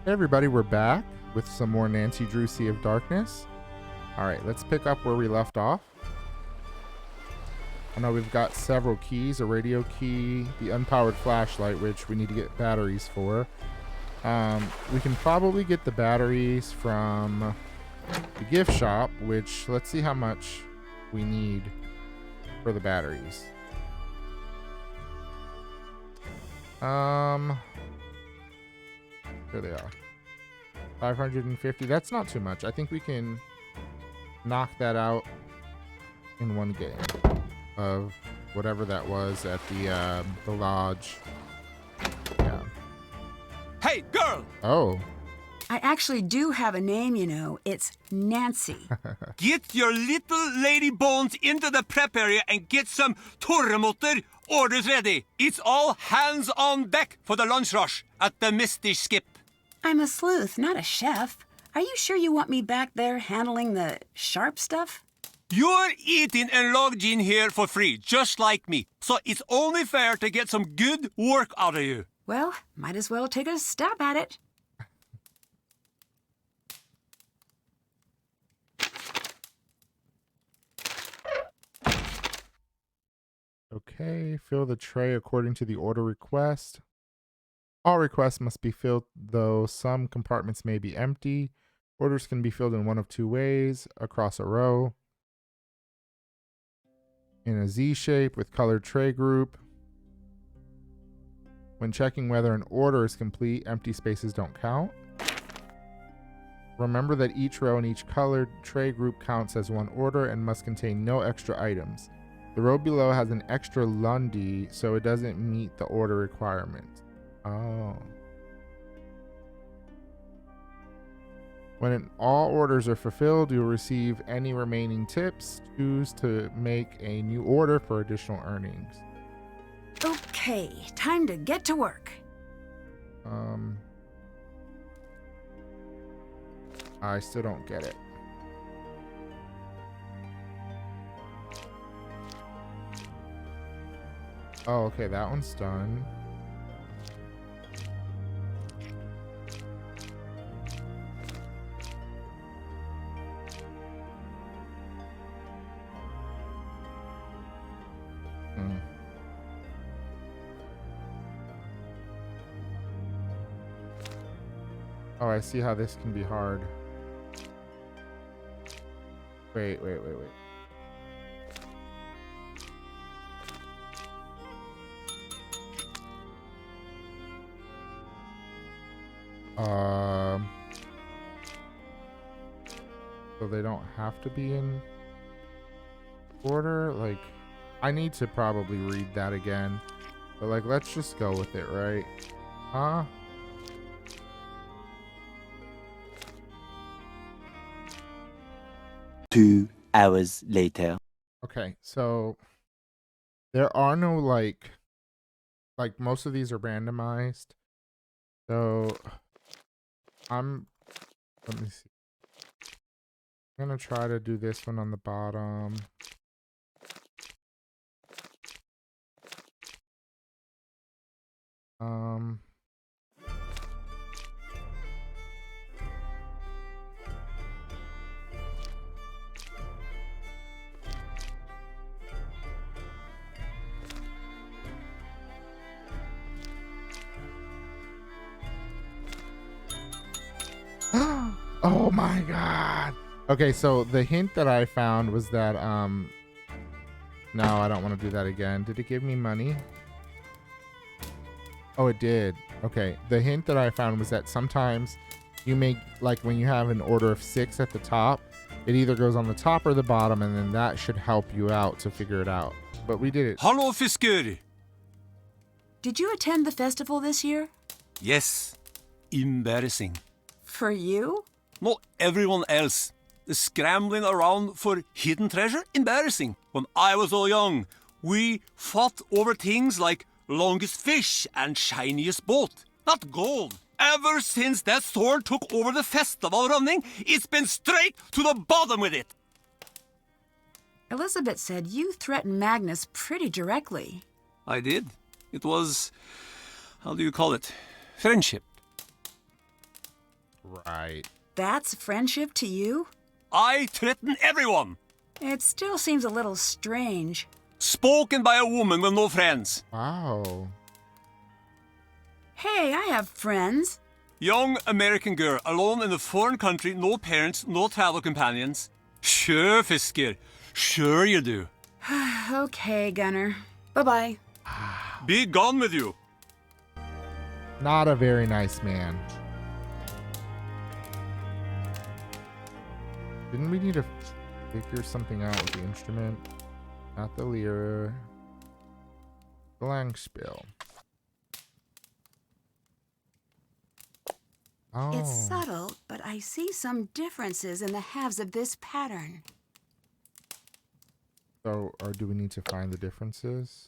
Hey everybody, we're back with some more Nancy Drew Sea of Darkness. Alright, let's pick up where we left off. I know we've got several keys, a radio key, the unpowered flashlight, which we need to get batteries for. We can probably get the batteries from the gift shop, which let's see how much we need for the batteries. Here they are. 550. That's not too much. I think we can knock that out in one game of whatever that was at the lodge. Yeah. Hey, girl! Oh. I actually do have a name, you know. It's Nancy. Get your little lady bones into the prep area and get some torremotter orders ready. It's all hands on deck for the lunch rush at the Misty Skip. I'm a sleuth, not a chef. Are you sure you want me back there handling the sharp stuff? You're eating and logged in here for free, just like me. So it's only fair to get some good work out of you. Well, might as well take a stab at it. Okay, fill the tray according to the order request. All requests must be filled, though some compartments may be empty. Orders can be filled in one of two ways: across a row, in a Z shape with colored tray group. When checking whether an order is complete, empty spaces don't count. Remember that each row in each colored tray group counts as one order and must contain no extra items. The row below has an extra Lundy, so it doesn't meet the order requirement. Oh. When all orders are fulfilled, you'll receive any remaining tips. Choose to make a new order for additional earnings. Okay, time to get to work. I still don't get it. Oh, okay, that one's done. Oh, I see how this can be hard. Wait. So they don't have to be in order? Like, I need to probably read that again. But, like, let's just go with it, right? Huh? Two hours later. Okay, so there are no, like most of these are randomized. So let me see. I'm gonna try to do this one on the bottom. Oh my god. Okay, so the hint that I found was that no, I don't want to do that again. Did it give me money? Oh, it did. Okay, the hint that I found was that sometimes you make, like, when you have an order of 6 at the top, it either goes on the top or the bottom, and then that should help you out to figure it out. But we did it. Hallo, fisker! Did you attend the festival this year? Yes, embarrassing. For you? Not everyone else. The scrambling around for hidden treasure? Embarrassing. When I was so young, we fought over things like longest fish and shiniest boat. Not gold. Ever since that sword took over the festival running, it's been straight to the bottom with it. Elizabeth said you threatened Magnus pretty directly. I did. It was, how do you call it? Friendship. Right. That's friendship to you? I threaten everyone. It still seems a little strange. Spoken by a woman with no friends. Wow. Hey, I have friends. Young American girl, alone in a foreign country, no parents, no travel companions. Sure, Fisker. Sure you do. Okay, Gunner. Bye-bye. Be gone with you. Not a very nice man. Didn't we need to figure something out with the instrument? Not the lyre. Blank spill. Oh. It's subtle, but I see some differences in the halves of this pattern. So, or do we need to find the differences?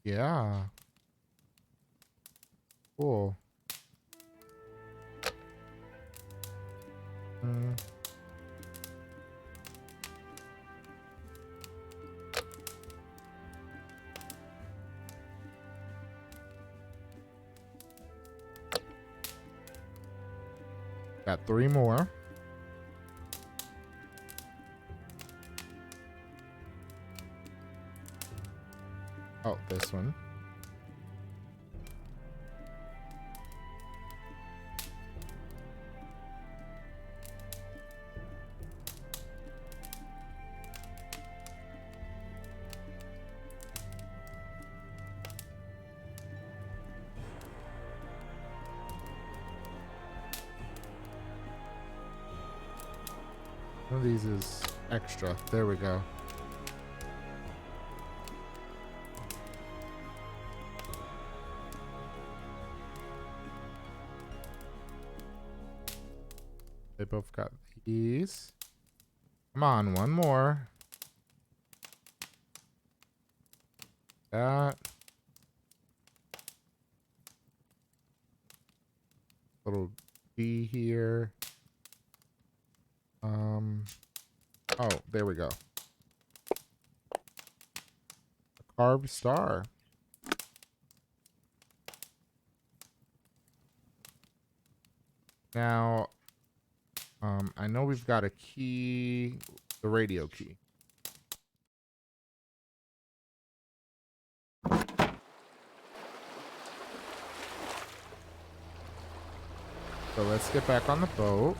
Yeah. Cool. Got 3 more. Oh, this one. One of these is extra. There we go. They both got these. Come on, one more. That. Little D here. Oh, there we go. A carved star. Now, I know we've got a key, the radio key. So let's get back on the boat.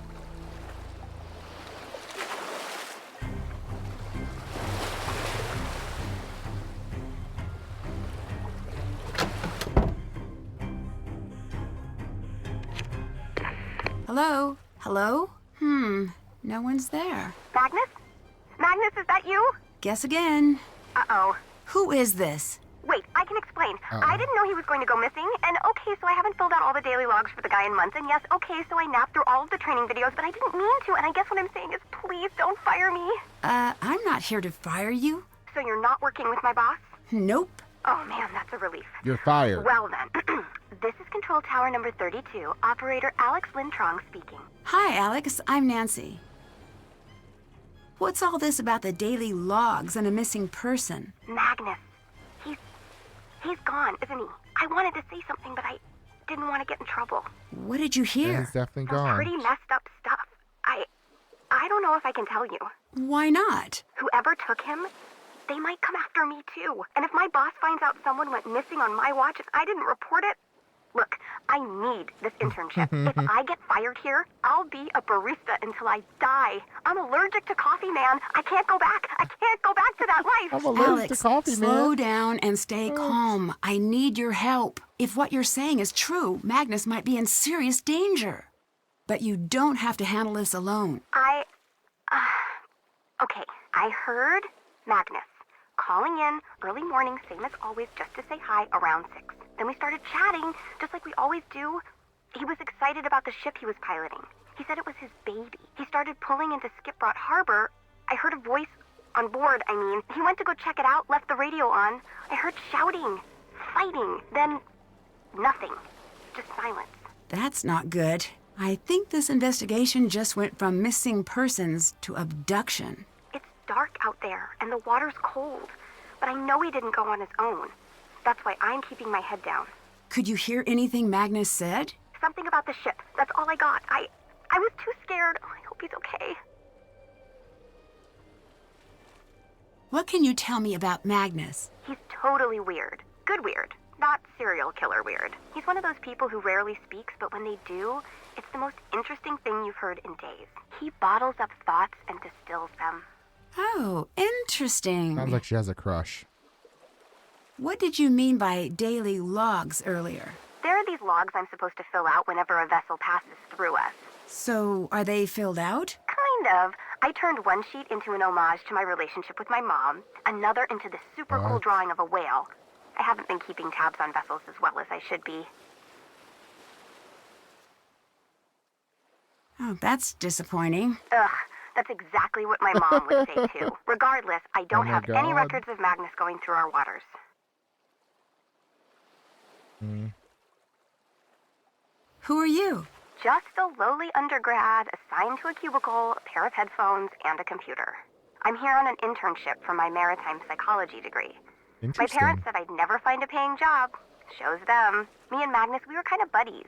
Hello? Hello? No one's there. Magnus? Magnus, is that you? Guess again. Uh-oh. Who is this? Wait, I can explain. I didn't know he was going to go missing, and okay, so I haven't filled out all the daily logs for the guy in months, and yes, okay, so I napped through all of the training videos, but I didn't mean to, and I guess what I'm saying is please don't fire me. I'm not here to fire you. So you're not working with my boss? Nope. Oh man, that's a relief. You're fired. Well then, this is Control Tower number 32, Operator Alex Lintrong speaking. Hi, Alex. I'm Nancy. What's all this about the daily logs and a missing person? Magnus. He's gone, isn't he? I wanted to say something, but I didn't want to get in trouble. What did you Yeah, hear? he's definitely Some gone. pretty messed up stuff. I don't know if I can tell you. Why not? Whoever took him, they might come after me too. And if my boss finds out someone went missing on my watch and I didn't report it, look, I need this internship. If I get fired here, I'll be a barista until I die. I'm allergic to coffee, man. I can't go back. I can't go back to that life. I'm allergic to Alex, coffee, slow man. down and stay calm. I need your help. If what you're saying is true, Magnus might be in serious danger. But you don't have to handle this alone. Okay, I heard Magnus calling in early morning, same as always, just to say hi around 6. Then we started chatting, just like we always do. He was excited about the ship he was piloting. He said it was his baby. He started pulling into Skipbrough Harbor. I heard a voice on board, He went to go check it out, left the radio on. I heard shouting, fighting, then nothing. Just silence. That's not good. I think this investigation just went from missing persons to abduction. It's dark out there, and the water's cold. But I know he didn't go on his own. That's why I'm keeping my head down. Could you hear anything Magnus said? Something about the ship. That's all I got. I was too scared. Oh, I hope he's okay. What can you tell me about Magnus? He's totally weird. Good weird. Not serial killer weird. He's one of those people who rarely speaks, but when they do, it's the most interesting thing you've heard in days. He bottles up thoughts and distills them. Oh, interesting. Sounds like she has a crush. What did you mean by daily logs earlier? There are these logs I'm supposed to fill out whenever a vessel passes through us. So, are they filled out? Kind of. I turned one sheet into an homage to my relationship with my mom, another into this super cool What? drawing of a whale. I haven't been keeping tabs on vessels as well as I should be. Oh, that's disappointing. Ugh, that's exactly what my mom would say too. Regardless, I don't my have any God. records of Magnus going through our waters. Who are you? Just a lowly undergrad assigned to a cubicle, a pair of headphones, and a computer. I'm here on an internship for my maritime psychology degree. My Interesting. parents said I'd never find a paying job. Shows them. Me and Magnus, we were kind of buddies.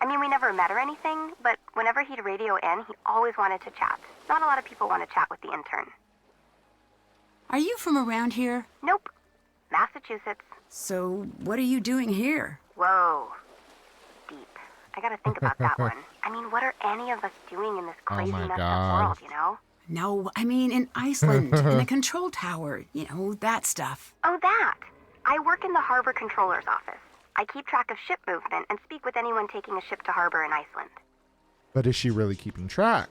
I mean, we never met or anything, but whenever he'd radio in, he always wanted to chat. Not a lot of people want to chat with the intern. Are you from around here? Nope. Massachusetts. So, what are you doing here? Whoa. Deep. I gotta think about that one. I mean, what are any of us doing in this crazy my messed up God. world, you know? No, I mean in Iceland, in the control tower. You know, that stuff. Oh, that. I work in the harbor controller's office. I keep track of ship movement and speak with anyone taking a ship to harbor in Iceland. But is she really keeping track?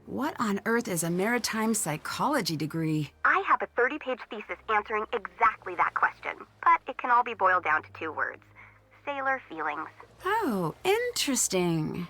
What on earth is a maritime psychology degree? I have a 30-page thesis answering exactly that question, but it can all be boiled down to 2 words. Sailor feelings. Oh, interesting.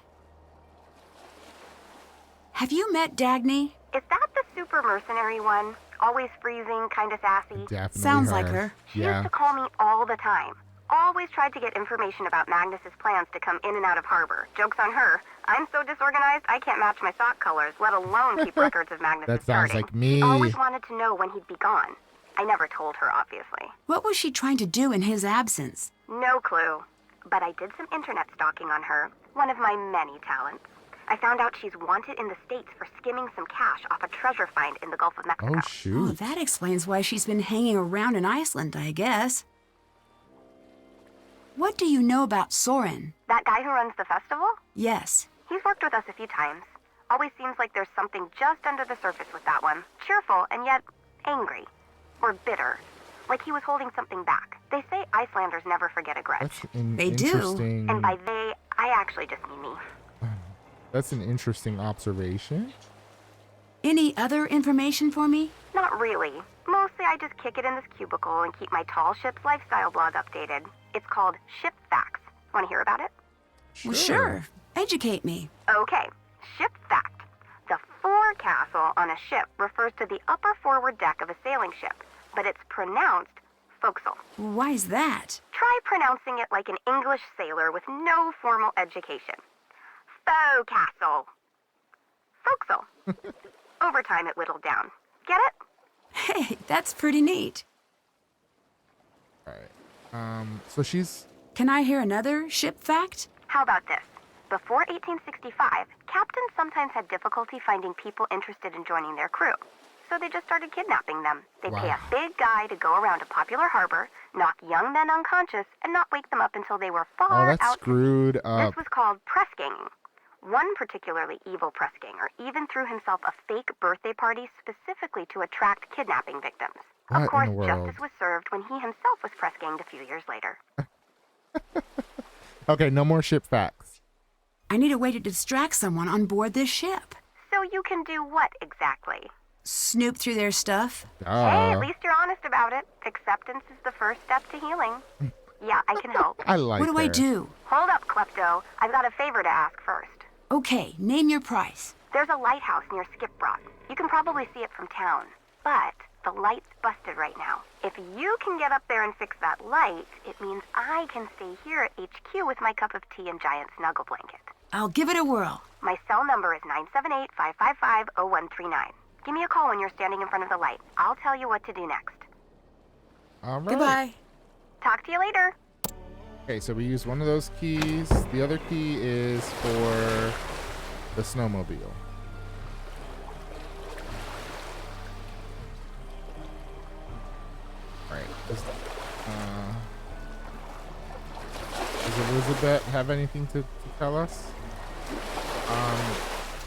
Have you met Dagny? Is that the super mercenary one? Always freezing, kinda sassy? Definitely Sounds like her. She Yeah. used to call me all the time. Always tried to get information about Magnus's plans to come in and out of harbor. Joke's on her. I'm so disorganized, I can't match my sock colors, let alone keep records of Magnus's That sounds charting. like me. She always wanted to know when he'd be gone. I never told her, obviously. What was she trying to do in his absence? No clue. But I did some internet stalking on her, one of my many talents. I found out she's wanted in the States for skimming some cash off a treasure find in the Gulf of Mexico. Oh, Oh, shoot. that explains why she's been hanging around in Iceland, I guess. What do you know about Soren? That guy who runs the festival? Yes. He's worked with us a few times. Always seems like there's something just under the surface with that one. Cheerful and yet angry. Or bitter. Like he was holding something back. They say Icelanders never forget a grudge. That's They do. interesting. And by they, I actually just mean me. That's an interesting observation. Any other information for me? Not really. Mostly I just kick it in this cubicle and keep my tall ship's lifestyle blog updated. It's called Ship Facts. Want to hear about it? Well, sure. Educate me. Okay. Ship Fact. The forecastle on a ship refers to the upper forward deck of a sailing ship, but it's pronounced forecastle. Why's that? Try pronouncing it like an English sailor with no formal education. Forecastle. Forecastle. Over time it whittled down. Get it? Hey, that's pretty neat. All right. So she's... Can I hear another ship fact? How about this? Before 1865, captains sometimes had difficulty finding people interested in joining their crew. So they just started kidnapping them. They'd pay a Wow. big guy to go around a popular harbor, knock young men unconscious, and not wake them up until they were Oh, far that's out. screwed up. This was called press ganging. One particularly evil press ganger even threw himself a fake birthday party specifically to attract kidnapping victims. What in Of course, the world? justice was served when he himself was press ganged a few years later. Okay, no more ship facts. I need a way to distract someone on board this ship. So you can do what exactly? Snoop through their stuff. Hey, at Uh, least you're honest about it. Acceptance is the first step to healing. Yeah, I can help. I like What do I her. do? Hold up, Klepto. I've got a favor to ask first. Okay, name your price. There's a lighthouse near Skipbrook. You can probably see it from town. But the light's busted right now. If you can get up there and fix that light, it means I can stay here at HQ with my cup of tea and giant snuggle blanket. I'll give it a whirl. My cell number is 978-555-0139. Give me a call when you're standing in front of the light. I'll tell you what to do next. All right. Goodbye. Talk to you later. Okay, so we use one of those keys. The other key is for the snowmobile. Right. Does Elizabeth have anything to tell us?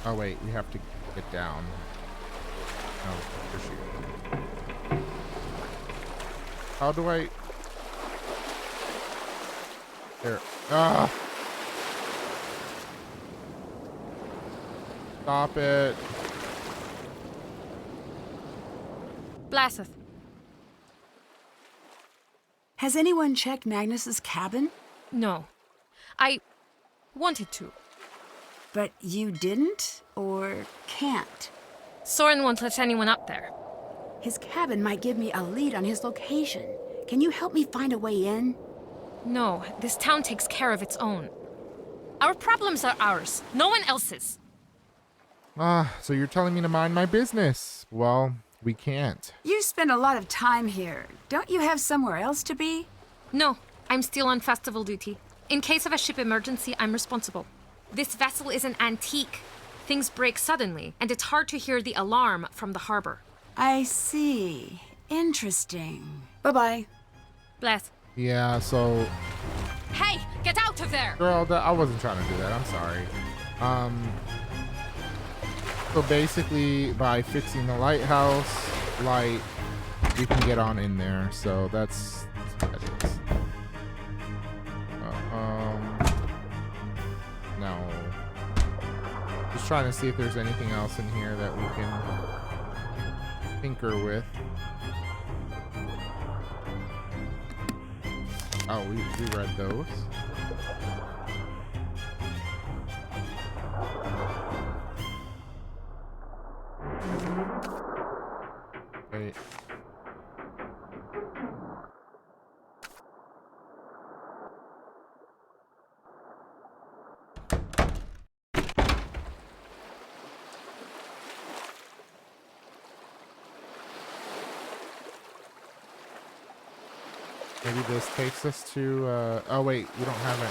Oh wait, we have to get down. Oh, here she is. How do I... There. Ah! Stop it. Blaseth. Has anyone checked Magnus's cabin? No. I wanted to. But you didn't? Or can't? Soren won't let anyone up there. His cabin might give me a lead on his location. Can you help me find a way in? No, this town takes care of its own. Our problems are ours, no one else's. So you're telling me to mind my business. Well, we can't. You spend a lot of time here. Don't you have somewhere else to be? No, I'm still on festival duty. In case of a ship emergency, I'm responsible. This vessel is an antique. Things break suddenly, and it's hard to hear the alarm from the harbor. I see. Interesting. Bye-bye. Bless. Yeah, so... Hey, get out of there! Girl, I wasn't trying to do that. I'm sorry. So basically, by fixing the lighthouse light, we can get on in there. So that's what that is. No. Just trying to see if there's anything else in here that we can tinker with. Oh, we read those. Wait. Maybe this takes us to, oh wait, we don't have it.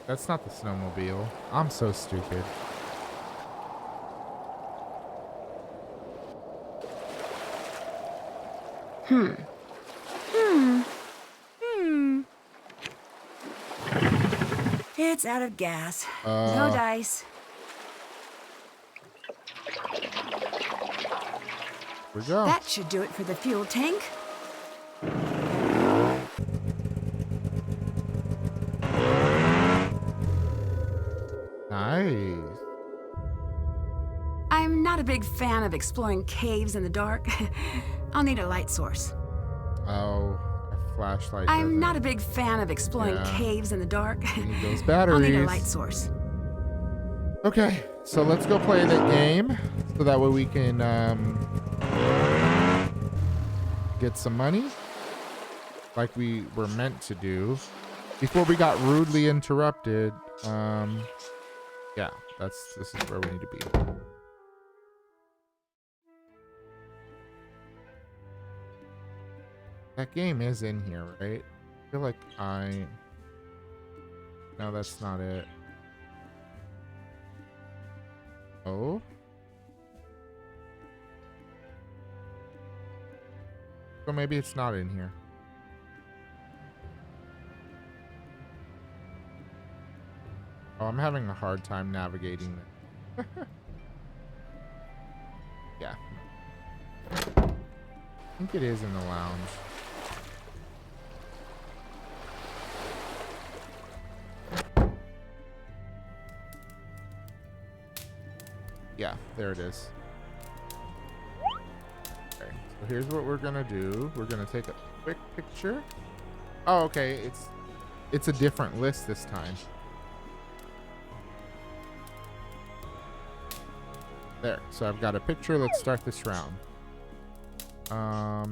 That's not the snowmobile. I'm so stupid. It's out of gas. No dice. Here we go. That should do it for the fuel tank. Nice. I'm not a big fan of exploring caves in the dark. I'll need a light source. Oh, a flashlight. I'm not a big fan of exploring caves in the dark. We need those batteries. I'll need a light source. Okay, so let's go play the game so that way we can get some money like we were meant to do before we got rudely interrupted. Yeah, this is where we need to be. That game is in here, right? I feel like no, that's not it. Oh? So maybe it's not in here. Oh, I'm having a hard time navigating this. Yeah. I think it is in the lounge. Yeah, there it is. Okay, so here's what we're gonna do. We're gonna take a quick picture. Oh, okay, it's a different list this time. There, so I've got a picture. Let's start this round.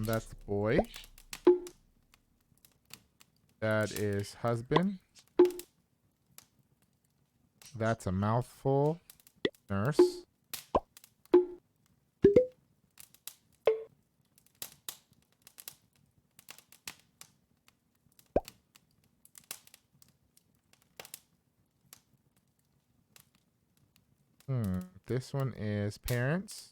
That's boy. That is husband. That's a mouthful. Nurse. This one is parents.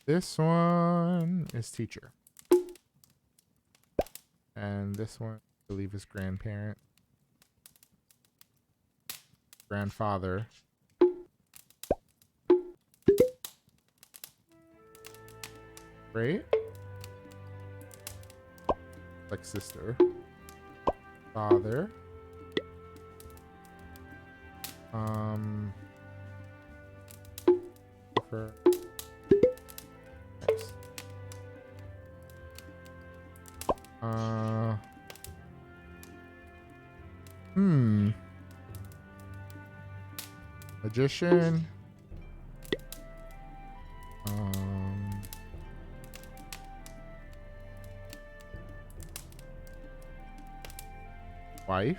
This one is teacher. And this one, I believe, is grandparent. Grandfather. Right? Like sister. Father. Nice. Magician. Wife.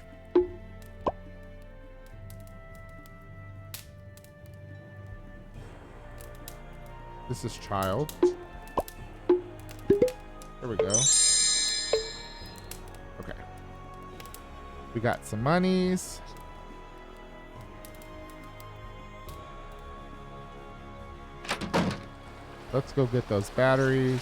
This is child. There we go. Okay. We got some monies. Let's go get those batteries.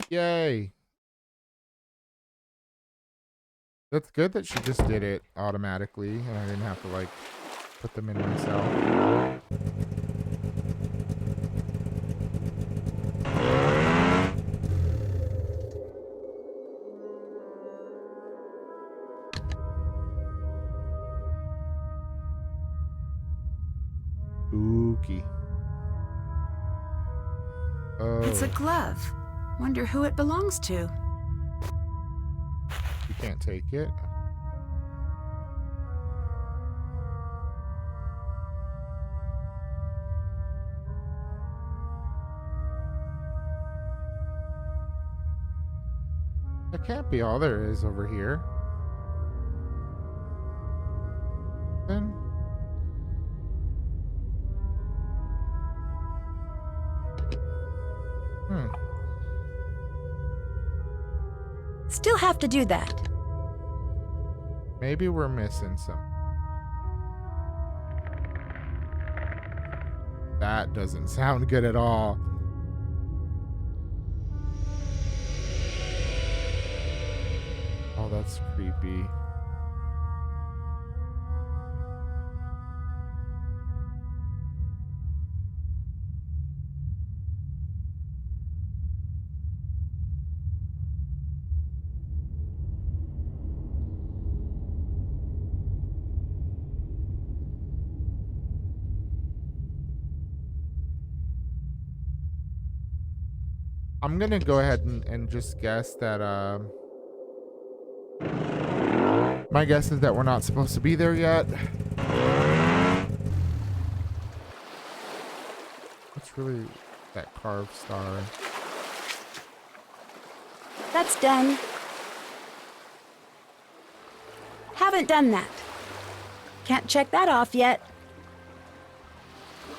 Yay. That's good that she just did it automatically and I didn't have to like put them in myself. Spooky. Oh. It's a glove. Wonder who it belongs to. You can't take it. That can't be all there is over here. Then. Still have to do that. Maybe we're missing some. That doesn't sound good at all. Oh, that's creepy. I'm gonna go ahead and just guess that my guess is that we're not supposed to be there yet. What's really that carved star? That's done. Haven't done that. Can't check that off yet.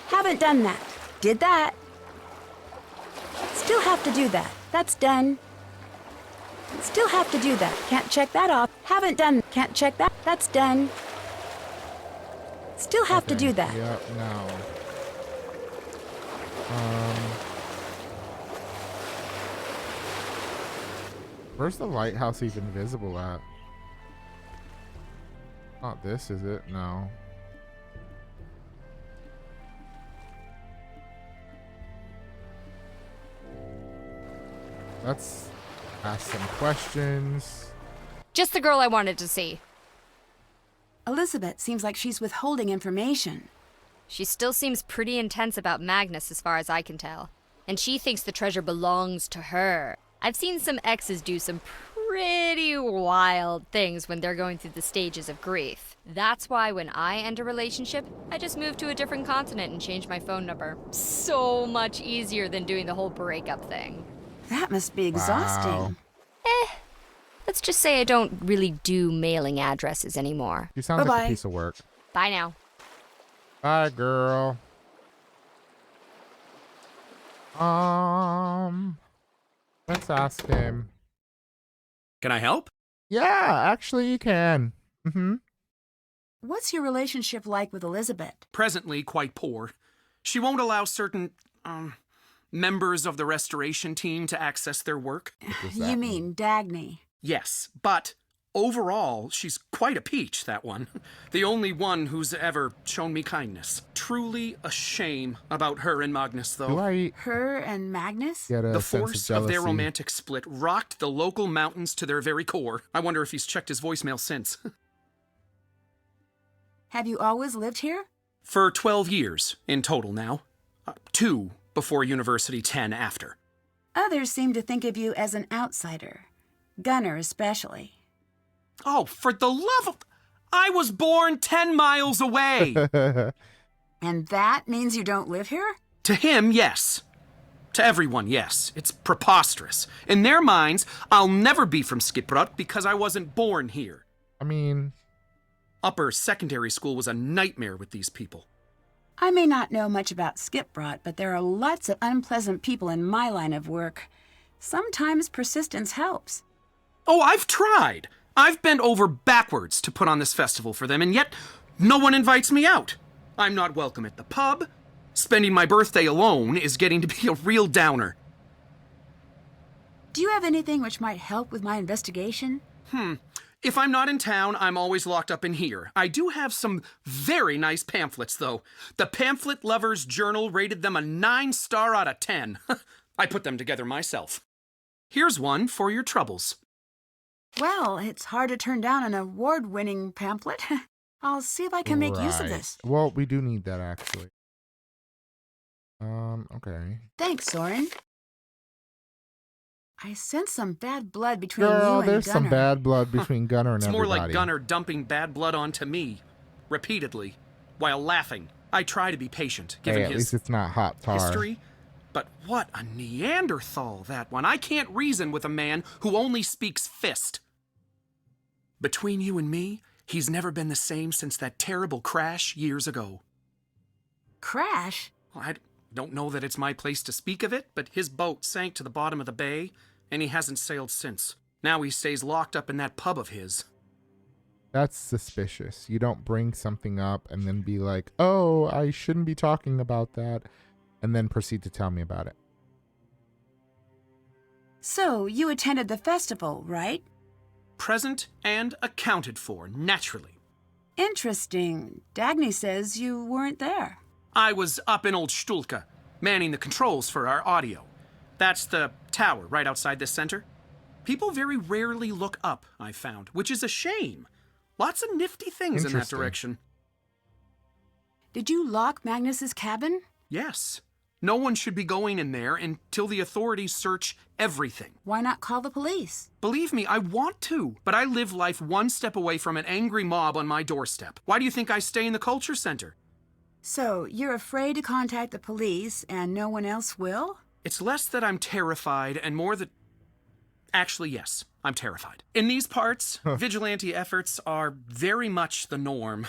Haven't done that. Did that. Still have to do that. That's done. Still have to do that. Can't check that off. Haven't done. Can't check that. That's done. Still have to do that. Yep, no. Where's the lighthouse even visible at? Not this, is it? No. Let's ask some questions. Just the girl I wanted to see. Elizabeth seems like she's withholding information. She still seems pretty intense about Magnus as far as I can tell. And she thinks the treasure belongs to her. I've seen some exes do some pretty wild things when they're going through the stages of grief. That's why when I end a relationship, I just move to a different continent and change my phone number. So much easier than doing the whole breakup thing. That must be exhausting. Wow. Let's just say I don't really do mailing addresses anymore. She sounds like Bye-bye. a piece of work. Bye now. Bye, girl. Let's ask him. Can I help? Yeah, actually you can. What's your relationship like with Elizabeth? Presently quite poor. She won't allow certain, members of the restoration team to access their work. does that You mean? mean Dagny. Yes, but overall, she's quite a peach, that one. The only one who's ever shown me kindness. Truly a shame about her and Magnus, though. Do I Her and Magnus? get a The sense force of of their jealousy? romantic split rocked the local mountains to their very core. I wonder if he's checked his voicemail since. Have you always lived here? For 12 years in total now. 2 before university, 10 after. Others seem to think of you as an outsider. Gunner especially. Oh, for the love of... I was born 10 miles away! And that means you don't live here? To him, yes. To everyone, yes. It's preposterous. In their minds, I'll never be from Skipbrot because I wasn't born here. I mean, Upper secondary school was a nightmare with these people. I may not know much about Skipbrot, but there are lots of unpleasant people in my line of work. Sometimes persistence helps. Oh, I've tried. I've bent over backwards to put on this festival for them, and yet no one invites me out. I'm not welcome at the pub. Spending my birthday alone is getting to be a real downer. Do you have anything which might help with my investigation? If I'm not in town, I'm always locked up in here. I do have some very nice pamphlets, though. The Pamphlet Lovers Journal rated them a 9-star out of 10. I put them together myself. Here's one for your troubles. Well, it's hard to turn down an award-winning pamphlet. I'll see if I can make use of right. this. Well, we do need that actually. Okay. Thanks, Soren. I sense some bad blood between you Girl, and there's Gunner. some bad blood between Gunner and It's more everybody. like Gunner dumping bad blood onto me, repeatedly, while laughing. I try to be patient, given Hey, at least his it's not hot tar. history. But what a Neanderthal, that one. I can't reason with a man who only speaks fist. Between you and me, he's never been the same since that terrible crash years ago. Crash? Well, I don't know that it's my place to speak of it, but his boat sank to the bottom of the bay, and he hasn't sailed since. Now he stays locked up in that pub of his. That's suspicious. You don't bring something up and then be like, oh, I shouldn't be talking about that, and then proceed to tell me about it. So, you attended the festival, right? Present and accounted for, naturally. Interesting. Dagny says you weren't there. I was up in Old Stulka, manning the controls for our audio. That's the tower right outside this center. People very rarely look up, I found, which is a shame. Lots of nifty things in that Interesting. direction. Did you lock Magnus's cabin? Yes. No one should be going in there until the authorities search everything. Why not call the police? Believe me, I want to, but I live life one step away from an angry mob on my doorstep. Why do you think I stay in the culture center? So, you're afraid to contact the police and no one else will? It's less that I'm terrified and more that... Actually, yes, I'm terrified. In these parts, vigilante efforts are very much the norm.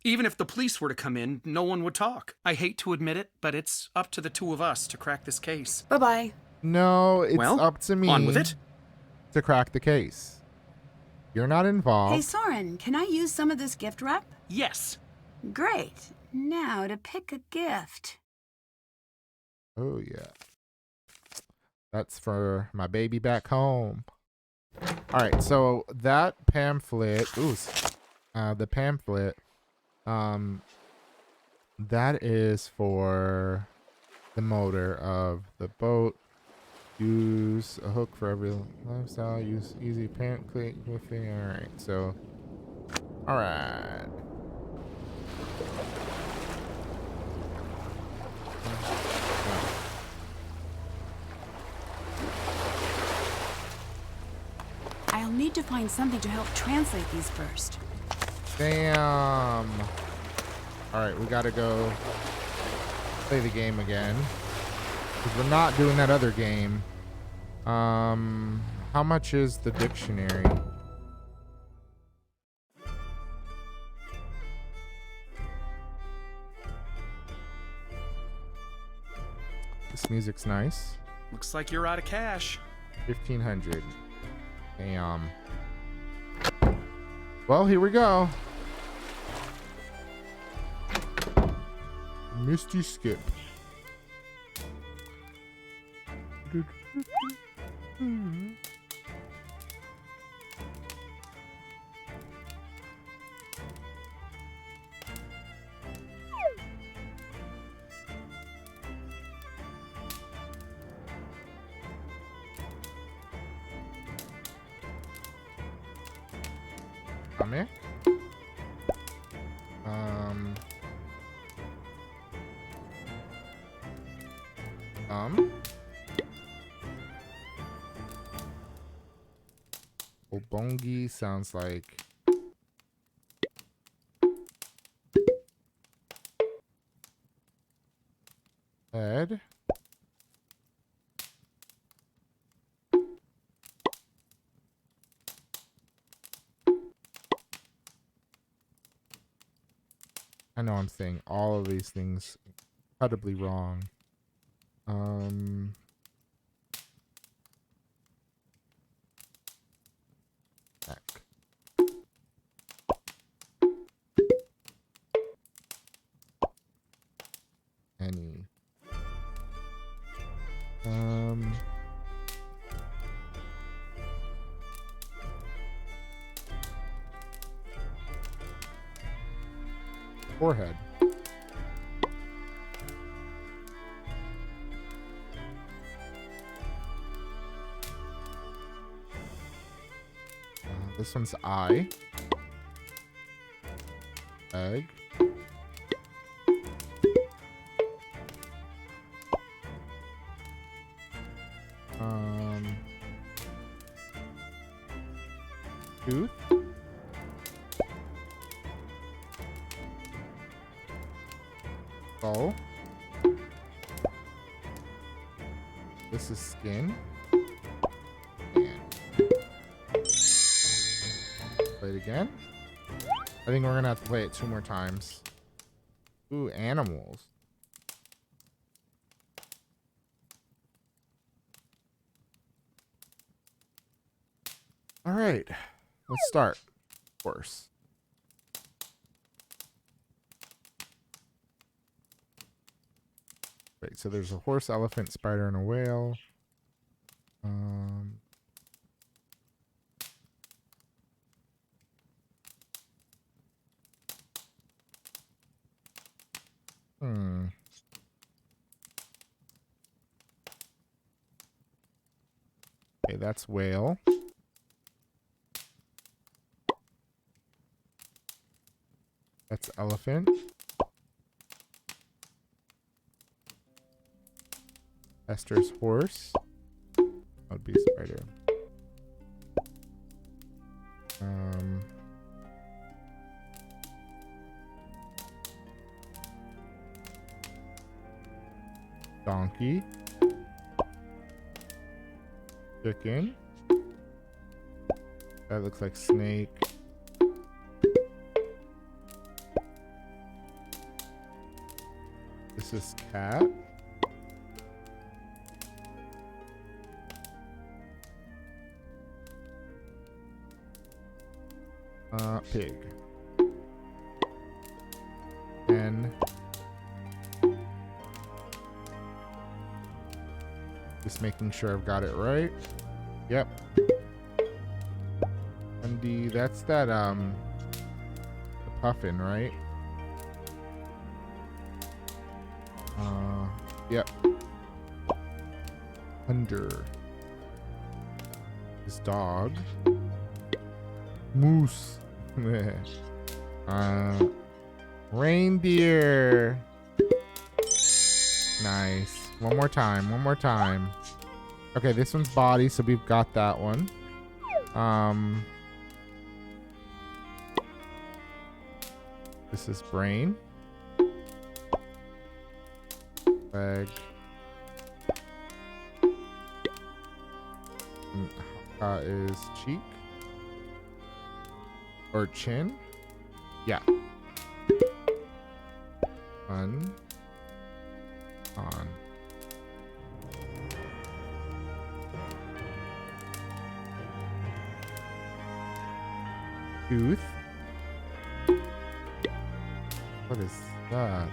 Even if the police were to come in, no one would talk. I hate to admit it, but it's up to the two of us to crack this case. Bye-bye. No, it's Well, up to me on with it. to crack the case. You're not involved. Hey, Soren, can I use some of this gift wrap? Yes. Great. Now to pick a gift. Oh, yeah. That's for my baby back home. All right, so that pamphlet, the pamphlet, that is for the motor of the boat. Use a hook for every lifestyle. Use easy parent click lifting. All right, so, all right. need to find something to help translate these first. Damn. Alright, we gotta go play the game again. Because we're not doing that other game. How much is the dictionary? This music's nice. Looks like you're out of cash. 1500. Damn. Well, here we go. Misty Skip. Comic. Obongi sounds like Ed. I know I'm saying all of these things incredibly wrong. Heck. Any. Forehead. This one's eye. Egg. Tooth. Skull. This is skin. And play it again. I think we're gonna have to play it 2 more times. Ooh, animals. All right, let's start. Horse. Wait, so there's a horse, elephant, spider, and a whale. Okay, that's whale. That's elephant. Esther's horse. That would be spider. Donkey. Chicken. That looks like snake. This is cat. Pig. And just making sure I've got it right. Yep. And that's that the puffin, right? Yep. Under his dog. Moose. Reindeer. Nice. One more time. Okay, this one's body, so we've got that one. This is brain. Leg. And is cheek. Or chin. Yeah. On. Tooth. What is that?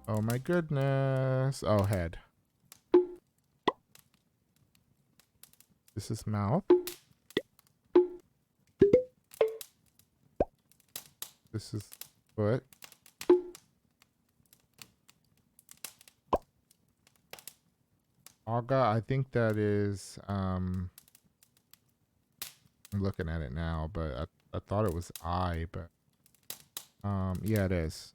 Oh my goodness. Oh, head. This is mouth. This is foot. Aga, I think that is, I'm looking at it now, but I thought it was eye, but, yeah, it is.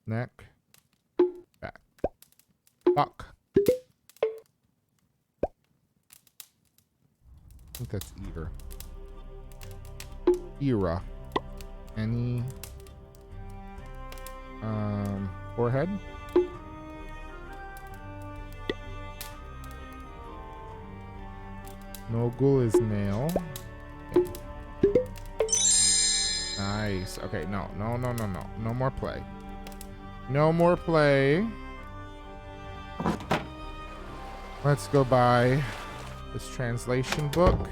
Neck. Back. Fuck. I think that's ear. Era. Any forehead. Nogul is nail. Okay. Nice. Okay, no more play. No more play. Let's go buy this translation book.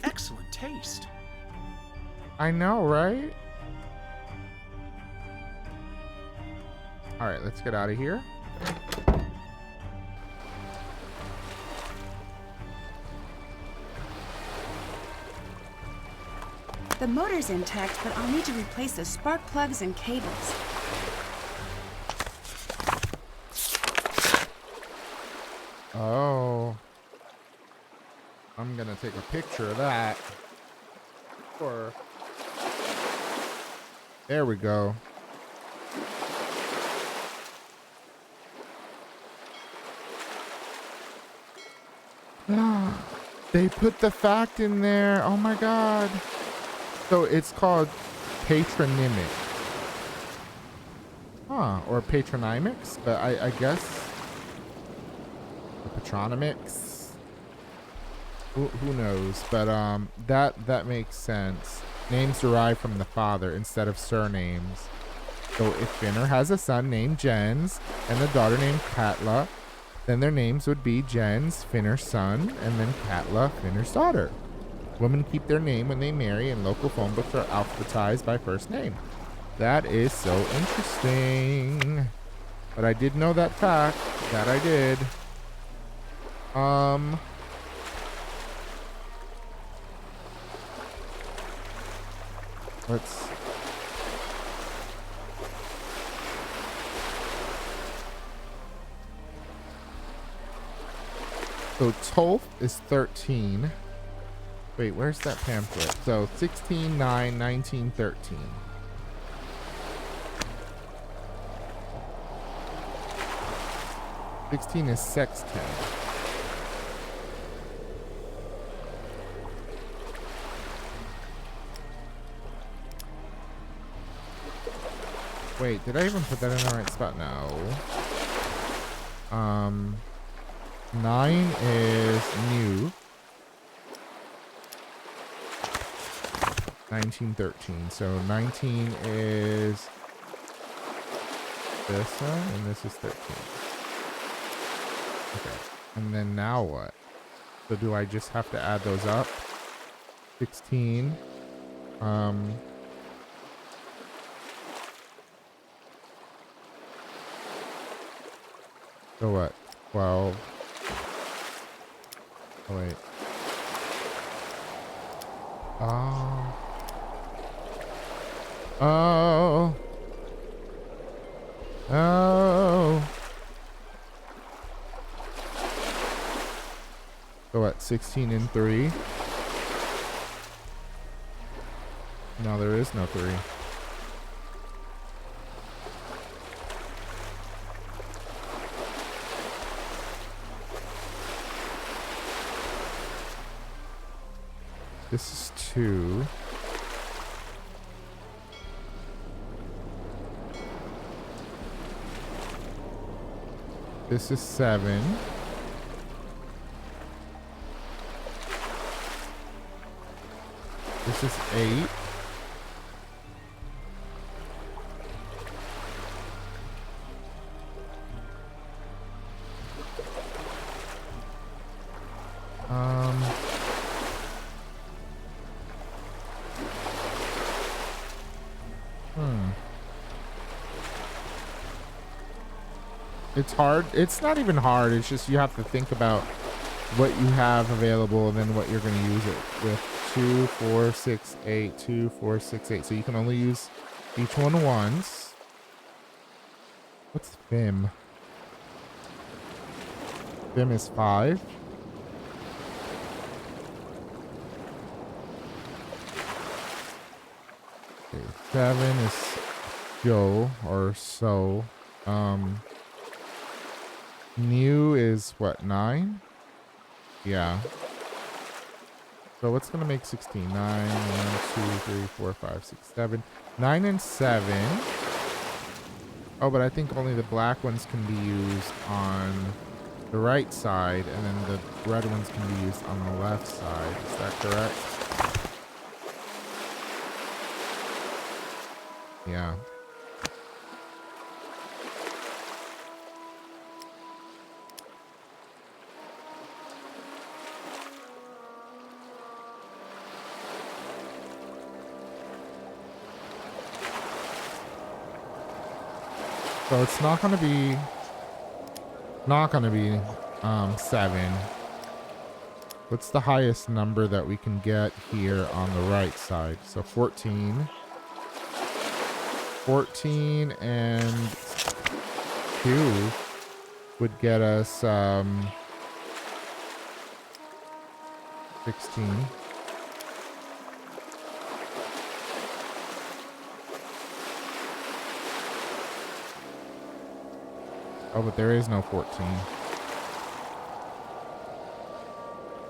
Excellent taste. I know, right? All right, let's get out of here. The motor's intact, but I'll need to replace the spark plugs and cables. Oh. I'm gonna take a picture of that. Or there we go. They put the fact in there. Oh my god. So it's called patronymic. Huh, or patronymics, but I guess patronymics. Who knows? But that makes sense. Names derive from the father instead of surnames. So if Finner has a son named Jens and a daughter named Katla, then their names would be Jens, Finner's son, and then Katla, Finner's daughter. Women keep their name when they marry, and local phone books are alphabetized by first name. That is so interesting. But I did know that fact. That I did. Let's... So Tolf is 13. Wait, where's that pamphlet? So 16, 9, 19, 13. $16 is sexton. Wait, did I even put that in the right spot? No. 9 is new. 19, 13. So 19 is this one, and this is 13. Okay. And then now what? So do I just have to add those up? 16. So what? 12. Oh wait. Oh. Oh. Oh. So at 16 and 3. No, there is no 3. This is 2. This is 7. This is 8. It's hard. It's not even hard. It's just you have to think about what you have available and then what you're going to use it with. 2, 4, 6, 8, 2, 4, 6, 8. So you can only use each one once. What's Vim? Vim is 5. Okay, 7 is Joe or so. New is what, 9? Yeah. So what's gonna make 16? 9, 1, 2, 3, 4, 5, 6, 7. 9 and 7. Oh, but I think only the black ones can be used on the right side, and then the red ones can be used on the left side. Is that correct? Yeah. So it's not gonna be 7. What's the highest number that we can get here on the right side? So 14. 14 and 2 would get us 16. Oh, but there is no 14.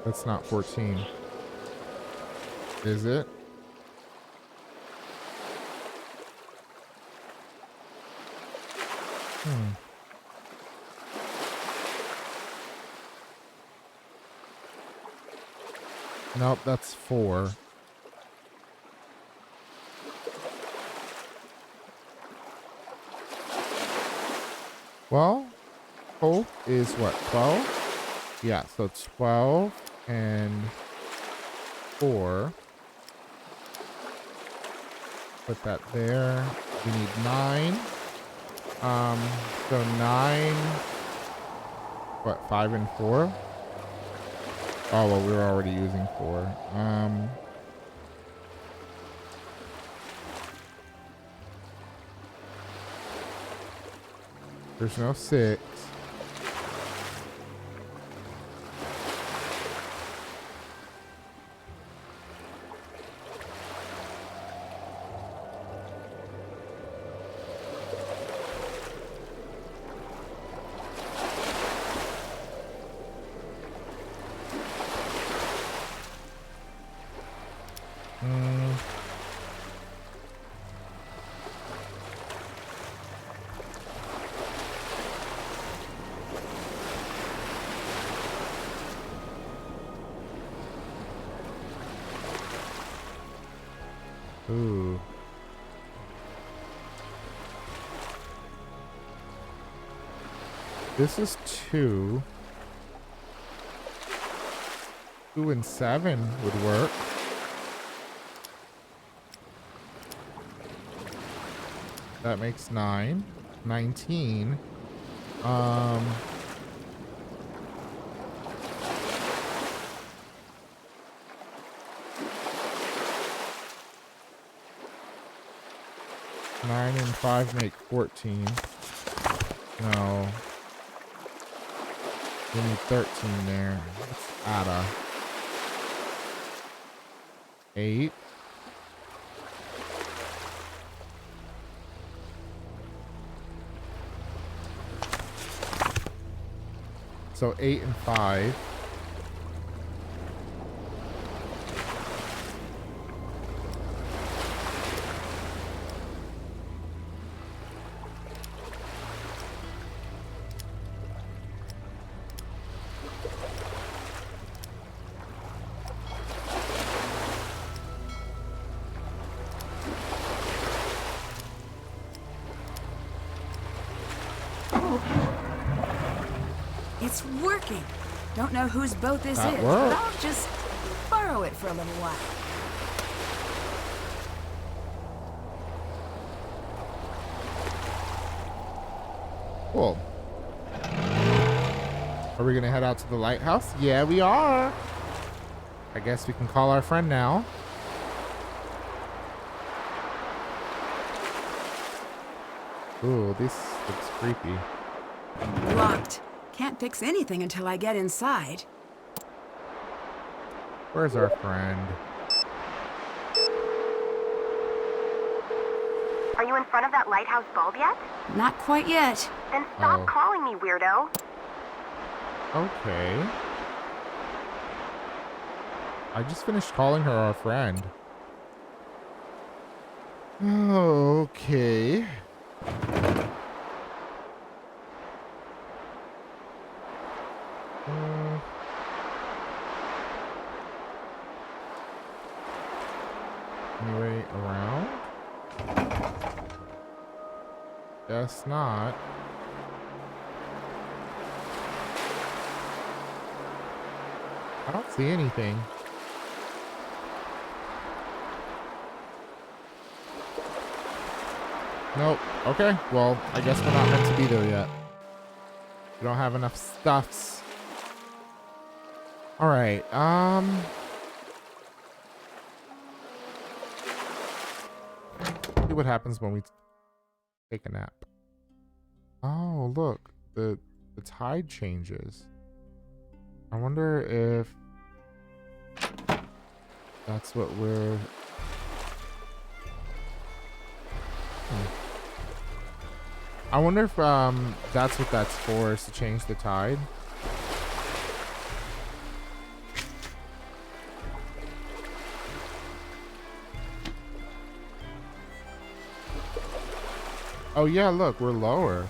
That's not 14. Is it? Nope, that's 4. Well, hope is what, 12? Yeah, so 12 and 4. Put that there. We need 9. So 9, what, 5 and 4? Oh, well, we were already using 4. There's no 6. Ooh. This is 2. 2 and 7 would work. That makes 9. 19. 9 and 5 make 14. No. We need 13 there. Let's add a 8. So 8 and 5. It's working. Don't know whose boat this That is, but worked. I'll just borrow it for a little while. Cool. Are we gonna head out to the lighthouse? Yeah, we are. I guess we can call our friend now. Ooh, this looks creepy. Locked. Can't fix anything until I get inside. Where's our friend? Are you in front of that lighthouse bulb yet? Not quite yet. Then stop Oh. calling me, weirdo. Okay. I just finished calling her our friend. Okay. Any way around? Guess not. I don't see anything. Nope. Okay. Well, I guess we're not meant to be there yet. We don't have enough stuffs. All right. See what happens when we take a nap. Oh, look. The tide changes. I wonder if that's what we're... I wonder if that's what that's for, is to change the tide. Oh yeah, look, we're lower.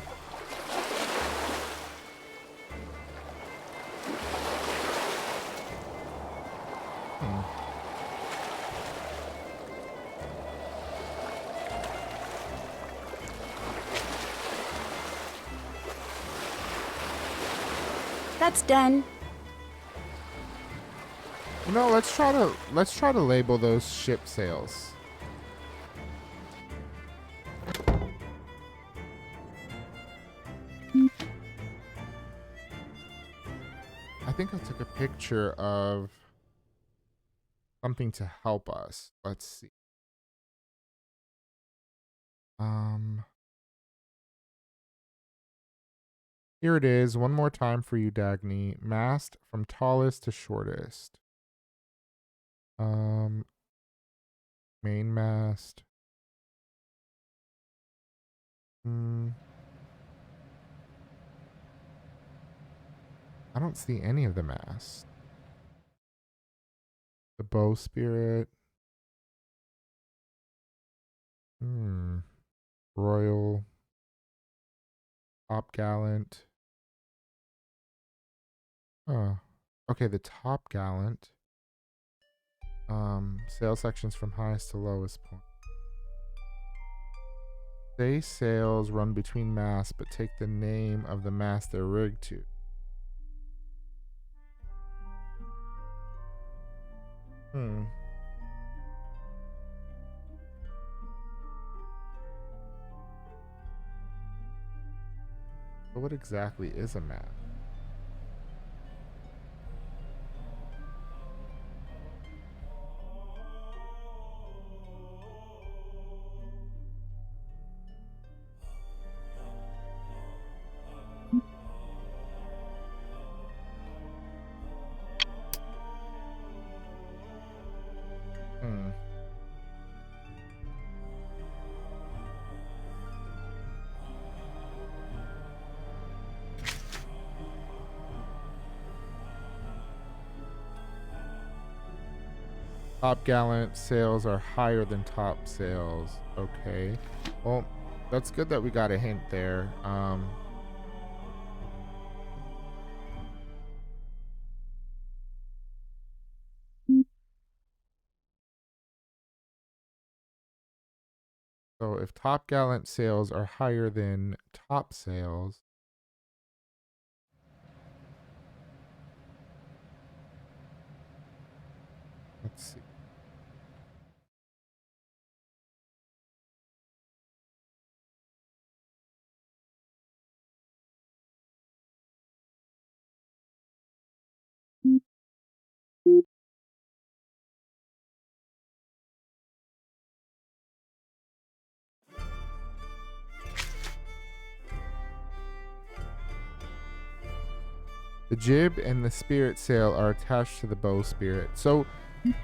That's done. You know, let's try to label those ship sails. I think I took a picture of something to help us. Let's see. Here it is. One more time for you, Dagny. Mast from tallest to shortest. Main mast. I don't see any of the masts. The bowsprit. Royal. Top gallant. Oh. Okay, the top gallant. Sail sections from highest to lowest point. They sails run between masts, but take the name of the mast they're rigged to. But what exactly is a mast? Top gallant sails are higher than top sails. Okay. Well, that's good that we got a hint there. So if top gallant sails are higher than top sails, let's see. The jib and the spirit sail are attached to the bowsprit. So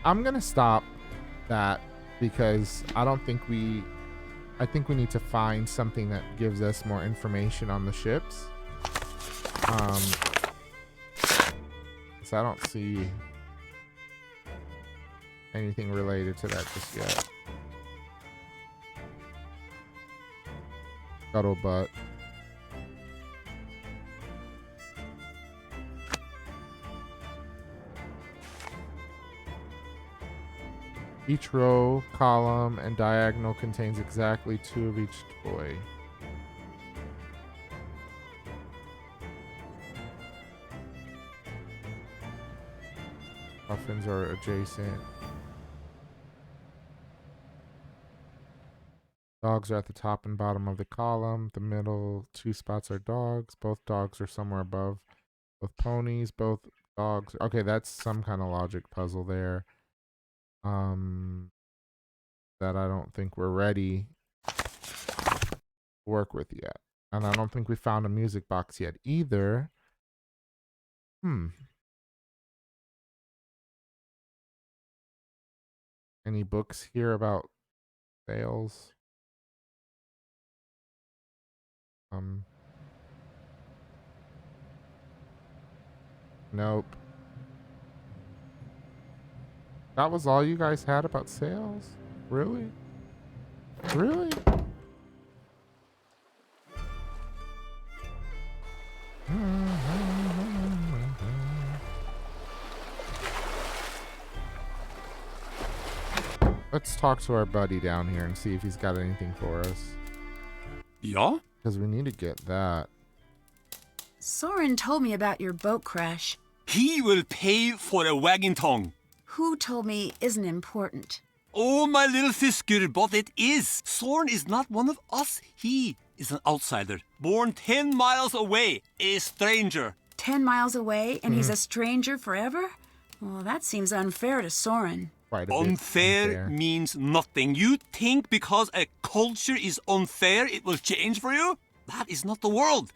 I'm going to stop that because I think we need to find something that gives us more information on the ships. So I don't see anything related to that just yet. Scuttlebutt. Each row, column, and diagonal contains exactly 2 of each toy. Puffins are adjacent. Dogs are at the top and bottom of the column. The middle 2 spots are dogs. Both dogs are somewhere above. Both ponies, both dogs. Okay, that's some kind of logic puzzle there. That I don't think we're ready to work with yet. And I don't think we found a music box yet either. Any books here about sails? Nope. That was all you guys had about sails? Really? Really? Let's talk to our buddy down here and see if he's got anything for us. Ja? Because we need to get that. Soren told me about your boat crash. He will pay for a wagging tongue. Who told me isn't important. Oh, my little fisker, but it is. Soren is not one of us. He is an outsider, born 10 miles away, a stranger. 10 miles away, and he's a stranger forever? Well, that seems unfair to Soren. Quite a bit Unfair means nothing. You think because a culture is unfair, it will change for you? That is not the world.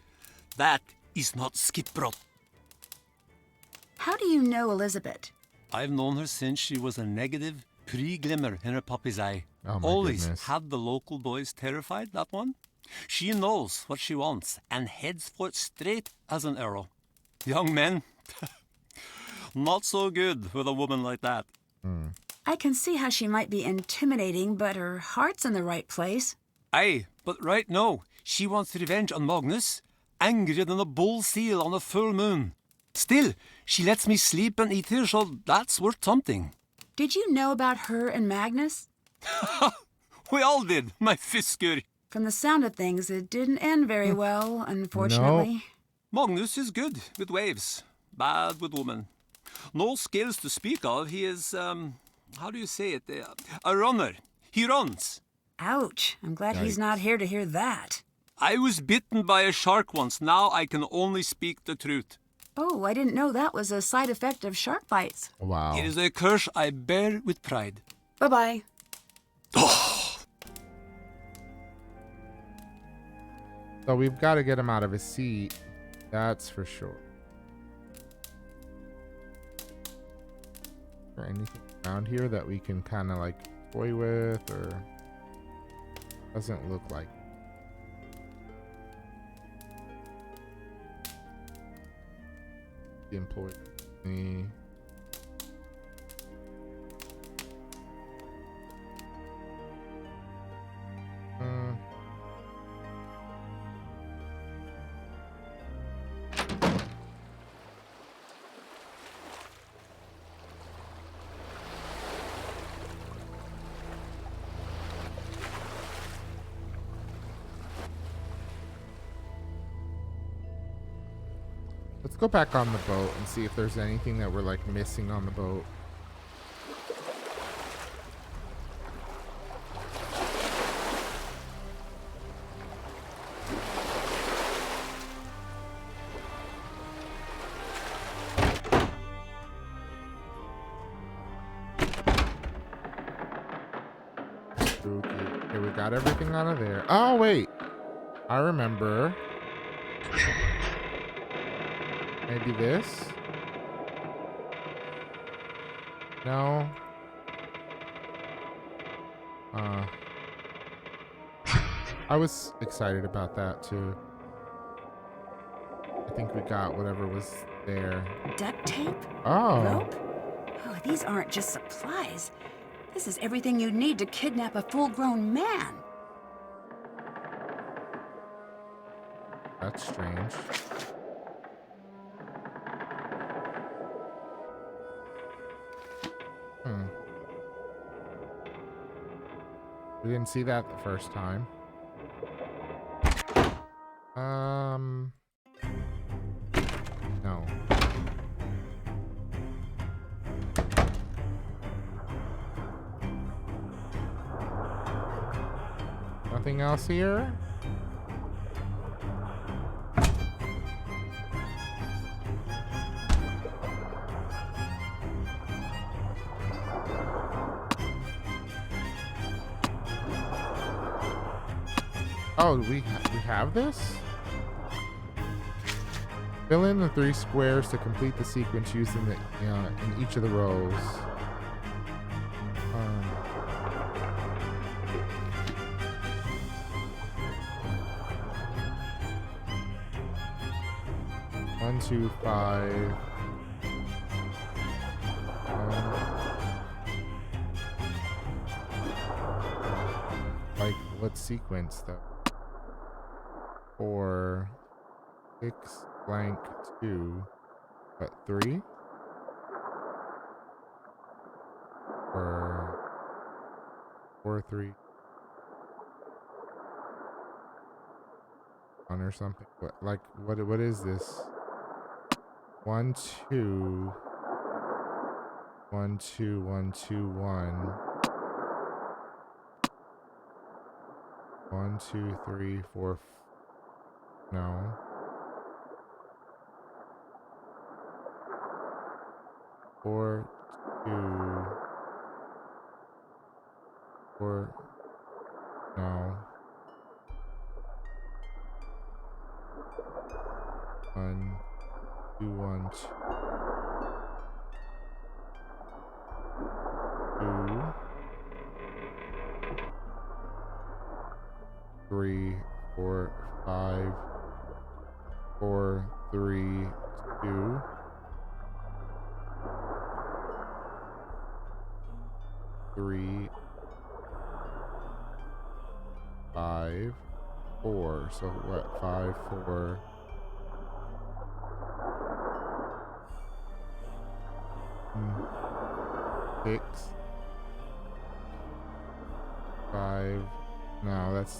That is not Skipbrot. How do you know Elizabeth? I've known her since she was a negative pre-glimmer in her puppy's eye. Oh my Always goodness. had the local boys terrified, that one. She knows what she wants and heads for it straight as an arrow. Young men, not so good with a woman like that. I can see how she might be intimidating, but her heart's in the right place. Aye, but right now, she wants revenge on Magnus, angrier than a bull seal on a full moon. Still, she lets me sleep and eat her, so that's worth something. Did you know about her and Magnus? We all did, my fisker. From the sound of things, it didn't end very well, unfortunately. Magnus is good with waves, bad with women. No skills to speak of. He is, how do you say it? A runner. He runs. Ouch. I'm glad he's not here to hear that. I was bitten by a shark once. Now I can only speak the truth. Oh, I didn't know that was a side effect of shark bites. Wow. It is a curse I bear with pride. Bye-bye. So we've got to get him out of his seat. That's for sure. Is there anything around here that we can kind of like toy with, or doesn't look like? The employee. Let's go back on the boat and see if there's anything that we're like missing on the boat. Spooky. Okay, we got everything out of there. Oh, wait. I remember. Maybe this? No. I was excited about that too. I think we got whatever was there. Duct tape? Oh. Rope? Oh, these aren't just supplies. This is everything you need to kidnap a full-grown man. That's strange. We didn't see that the first time. No. Nothing else here? Oh, we have this? Fill in the 3 squares to complete the sequence using the in each of the rows. One, 2, 5. Like what sequence though? 4, 6, blank 2, but 3? Or 4, 3, 1 or something. What is this? 1, 2, 1, 2, 1, 2, 1. 1, 2, 3, 4. No. 4, 2, 4. No. 1, 2, 1, 2. 3, 4, 5, 4, 3, 2. 3, 5, 4. So what? 5, 4. Six. 5. No, that's.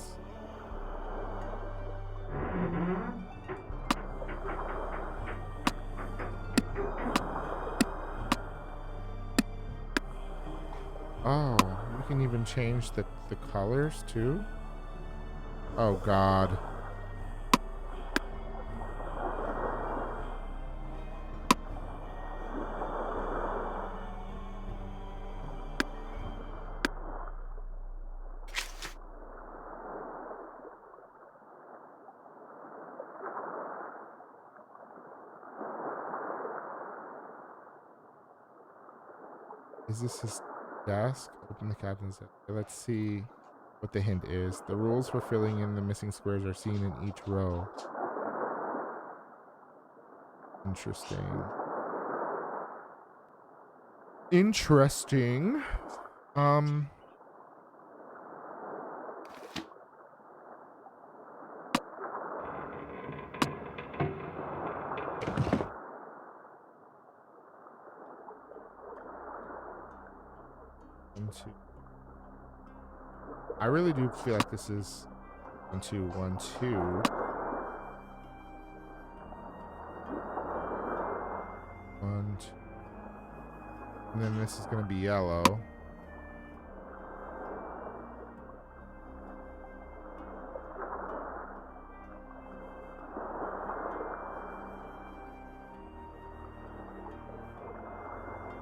Oh, we can even change the colors too? Oh God. Is this his desk? Open the captain's desk. Let's see what the hint is. The rules for filling in the missing squares are seen in each row. Interesting. Interesting. I really do feel like this is 1, 2, 1, 2. And then this is going to be yellow.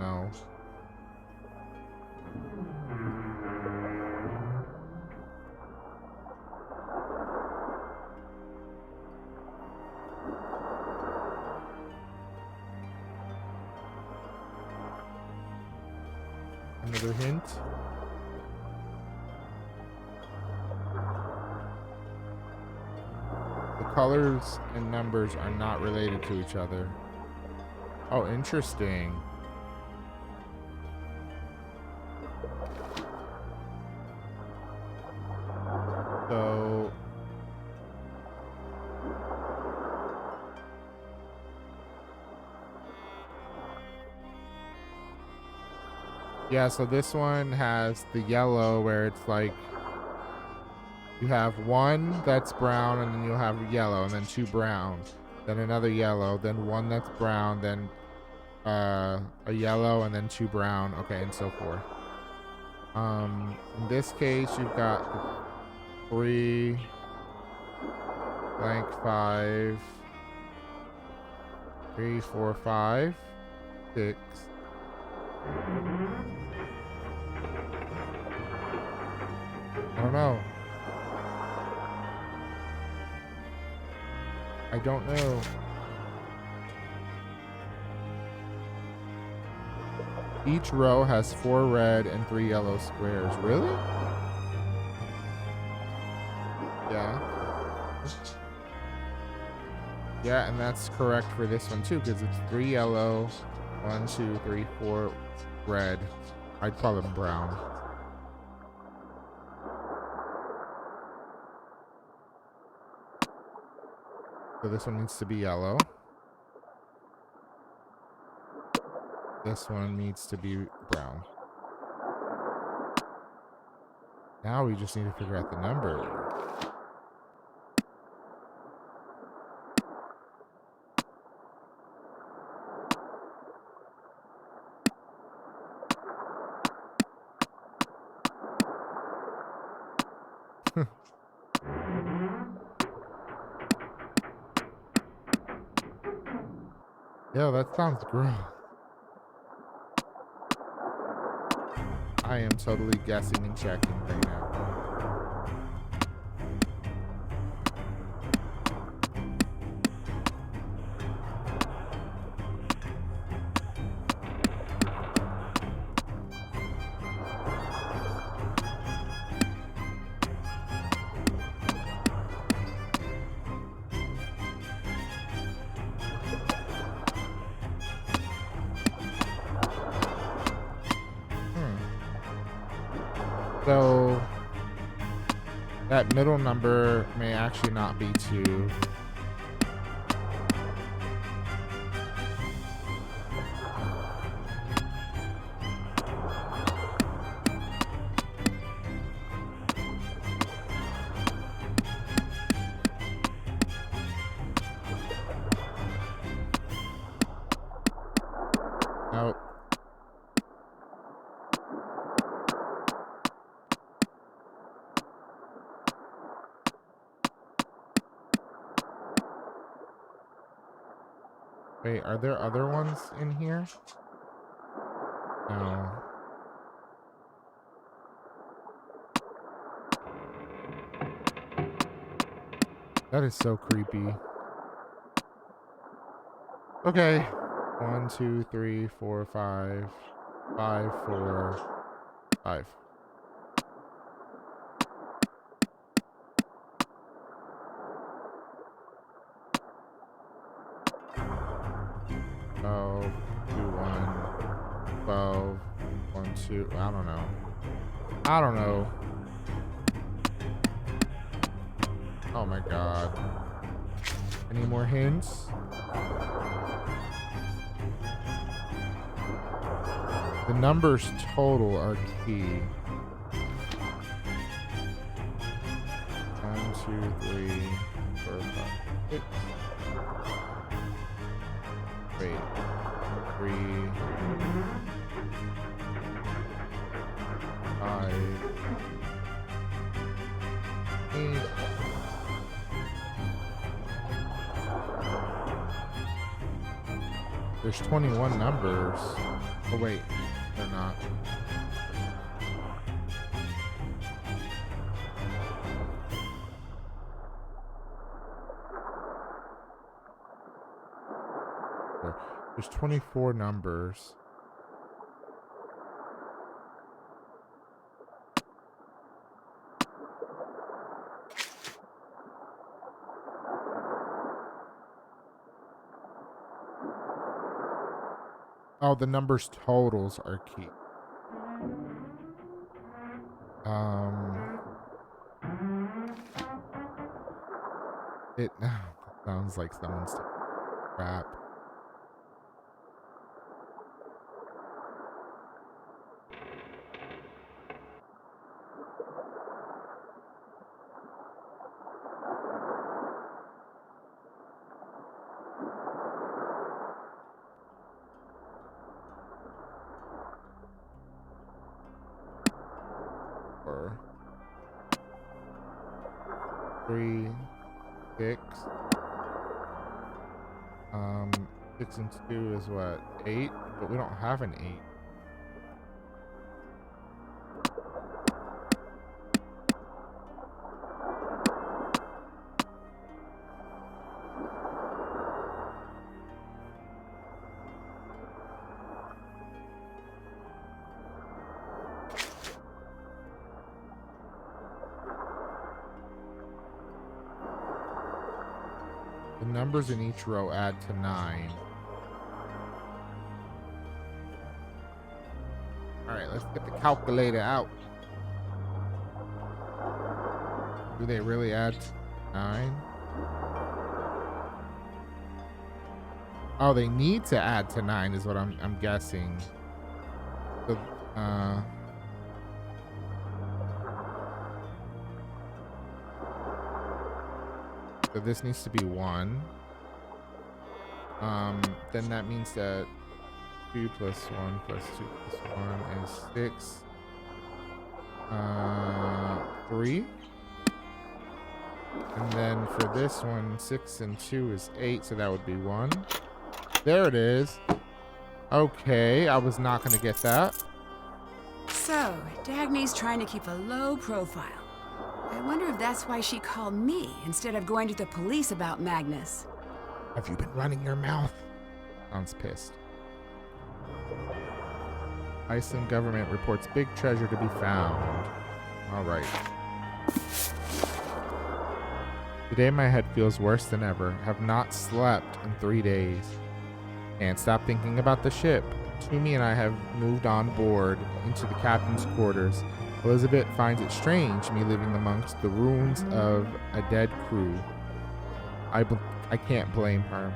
No. Another hint. The colors and numbers are not related to each other. Oh, interesting. So yeah, so this one has the yellow where it's like you have one that's brown and then you'll have yellow and then two brown, then another yellow, then one that's brown, then a yellow and then two brown, okay, and so forth. In this case you've got 3 blank 5 3 4 5 6 I don't know. I don't know. Each row has 4 red and 3 yellow squares. Really? Yeah. Yeah, and that's correct for this one too, because it's 3 yellow, 1, 2, 3, 4 red. I'd call them brown. So this one needs to be yellow. This one needs to be brown. Now we just need to figure out the number. Yo, that sounds gross. I am totally guessing and checking right now. So that middle number may actually not be 2. Nope. Wait, are there other ones in here? No. That is so creepy. Okay. 1, 2, 3, 4, 5. 5, 4, 5. Oh, 2, 1, 12, 1, 2. I don't know. I don't know. Oh my god. Any more hints? The numbers total are key. 1, 2, 3, 4, 5, 6. Wait. 3. 5, 8. There's 21 numbers. Oh wait, they're not. There's 24 numbers. Oh, the numbers totals are key. It sounds like someone's crap. Or 3, 6. 6 and 2 is what? 8? But we don't have an 8. The numbers in each row add to 9. Alright, let's get the calculator out. Do they really add to 9? Oh, they need to add to 9 is what I'm guessing. So, so this needs to be 1. Then that means that 2 plus 1 plus 2 plus 1 is 6. 3. And then for this one, 6 and 2 is 8, so that would be 1. There it is. Okay, I was not going to get that. So, Dagny's trying to keep a low profile. I wonder if that's why she called me instead of going to the police about Magnus. Have you been running your mouth? Sounds pissed. Iceland government reports big treasure to be found. All right. Today my head feels worse than ever. Have not slept in 3 days. Can't stop thinking about the ship. Toomey and I have moved on board into the captain's quarters. Elizabeth finds it strange, me living amongst the ruins of a dead crew. I can't blame her.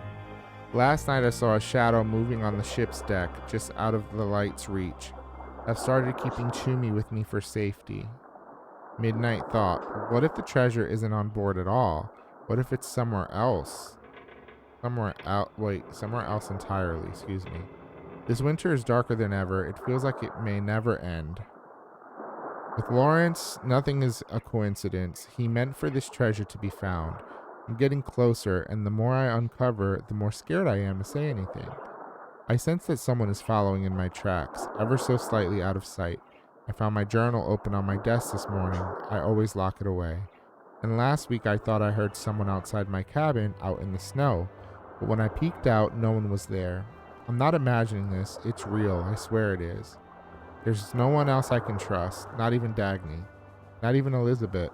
Last night I saw a shadow moving on the ship's deck, just out of the light's reach. I've started keeping Toomey with me for safety. Midnight thought, what if the treasure isn't on board at all? What if it's somewhere else? Somewhere else entirely, excuse me. This winter is darker than ever. It feels like it may never end. With Lawrence, nothing is a coincidence. He meant for this treasure to be found. I'm getting closer, and the more I uncover, the more scared I am to say anything. I sense that someone is following in my tracks, ever so slightly out of sight. I found my journal open on my desk this morning. I always lock it away. And last week I thought I heard someone outside my cabin out in the snow. But when I peeked out, no one was there. I'm not imagining this. It's real. I swear it is. There's no one else I can trust. Not even Dagny. Not even Elizabeth.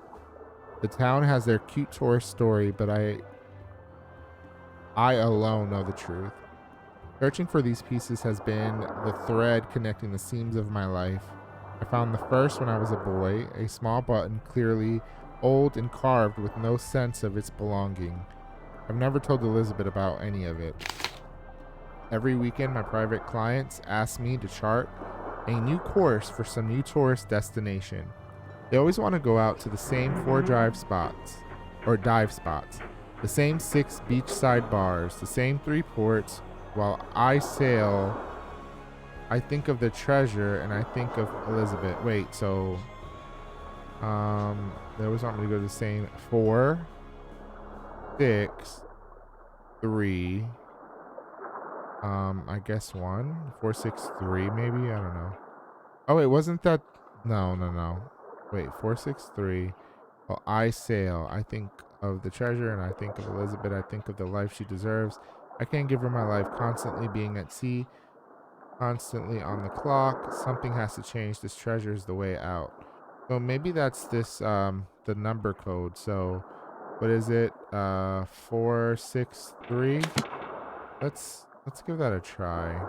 The town has their cute tourist story, but I alone know the truth. Searching for these pieces has been the thread connecting the seams of my life. I found the first when I was a boy, a small button clearly old and carved with no sense of its belonging. I've never told Elizabeth about any of it. Every weekend, my private clients ask me to chart a new course for some new tourist destination. They always want to go out to the same 4 dive spots, the same 6 beachside bars, the same 3 ports, while I I think of the treasure and I think of Elizabeth. Wait, so they always want me to go to the same 4, 6, 3. I guess 1, 4, 6, 3, maybe. I don't know. Oh, it wasn't that. No. Wait, 4, 6, 3. Well, I sail. I think of the treasure and I think of Elizabeth. I think of the life she deserves. I can't give her my life. Constantly being at sea, constantly on the clock. Something has to change. This treasure is the way out. So maybe that's this the number code. So what is it? 4, 6, 3. Let's give that a try.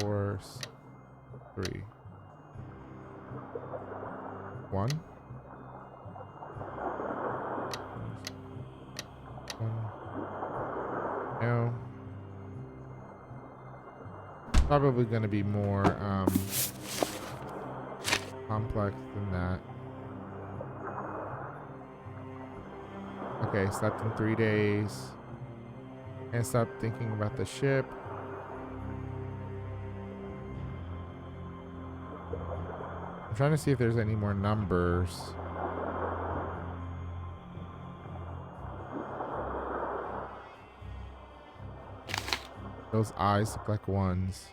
4, 3, 1. 1. No. Probably going to be more complex than that. Okay, slept in 3 days. Can't stop thinking about the ship. I'm trying to see if there's any more numbers. Those eyes look like ones.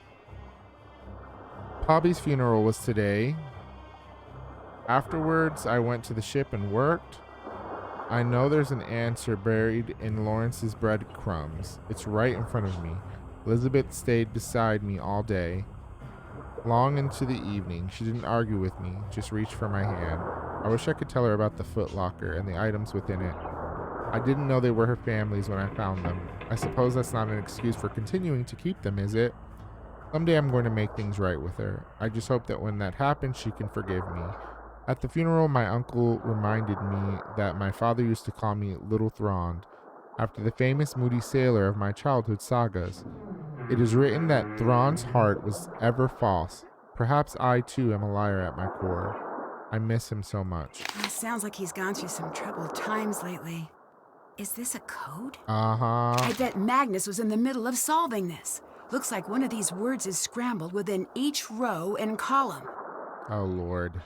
Poppy's funeral was today. Afterwards, I went to the ship and worked. I know there's an answer buried in Lawrence's breadcrumbs. It's right in front of me. Elizabeth stayed beside me all day, long into the evening. She didn't argue with me, just reached for my hand. I wish I could tell her about the footlocker and the items within it. I didn't know they were her family's when I found them. I suppose that's not an excuse for continuing to keep them, is it? Someday I'm going to make things right with her. I just hope that when that happens, she can forgive me. At the funeral, my uncle reminded me that my father used to call me Little Thrond, after the famous moody sailor of my childhood sagas. It is written that Thrond's heart was ever false. Perhaps I, too, am a liar at my core. I miss him so much. Sounds like he's gone through some troubled times lately. Is this a code? Uh-huh. I bet Magnus was in the middle of solving this. Looks like one of these words is scrambled within each row and column. Oh, Lord.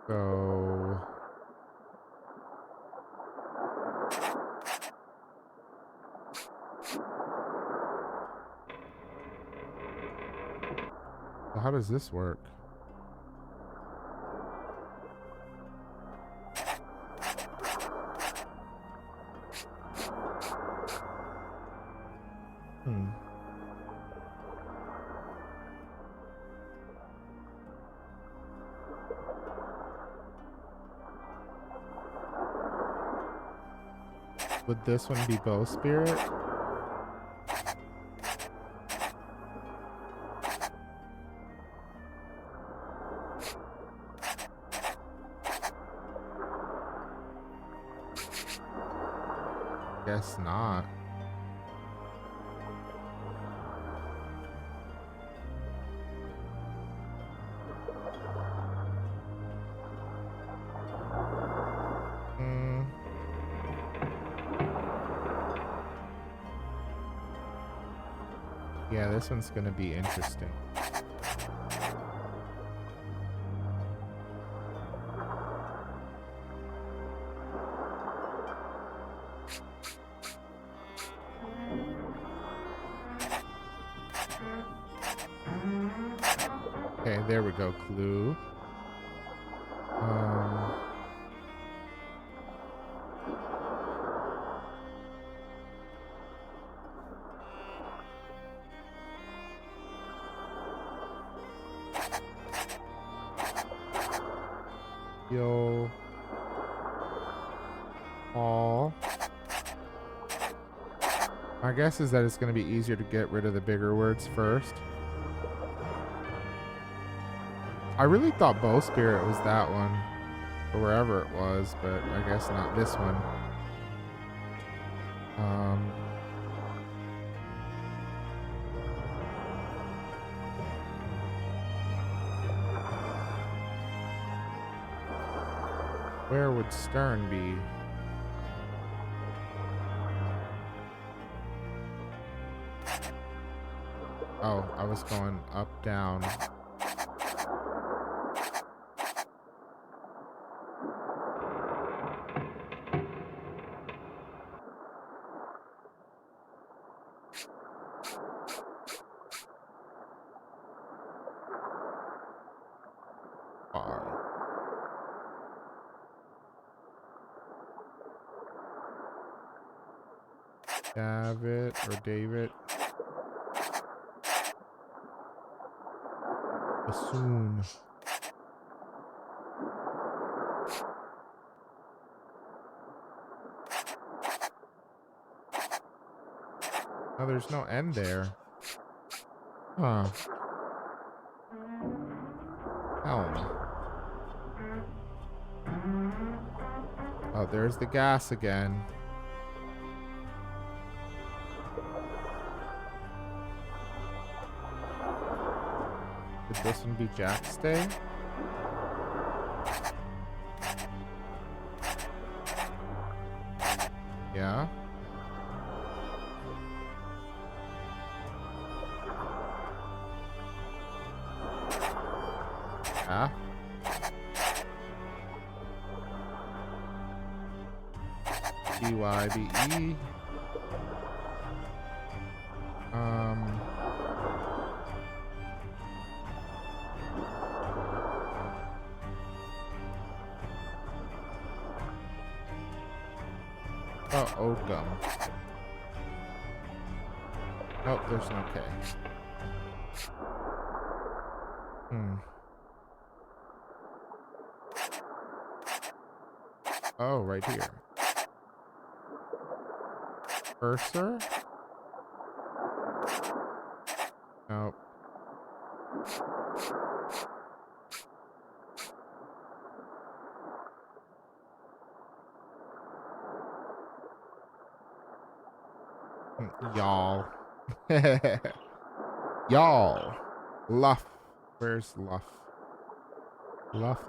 So... So how does this work? Would this one be bow spirit? Guess not. Yeah, this one's gonna be interesting. Okay, there we go, clue. Yo. All. My guess is that it's going to be easier to get rid of the bigger words first. I really thought Bow Spirit was that one, or wherever it was, but I guess not this one. Where would stern be? Oh, I was going up, down. David or David. Bassoon. Oh, there's no end there. Huh. Helm. Oh, there's the gas again. Could this one be jackstay? Yeah. Ah. BYBE. Oh, Oakum. Oh, there's no K. Oh, right here. Cursor? Nope. Y'all. Y'all. Luff. Where's Luff? Luff.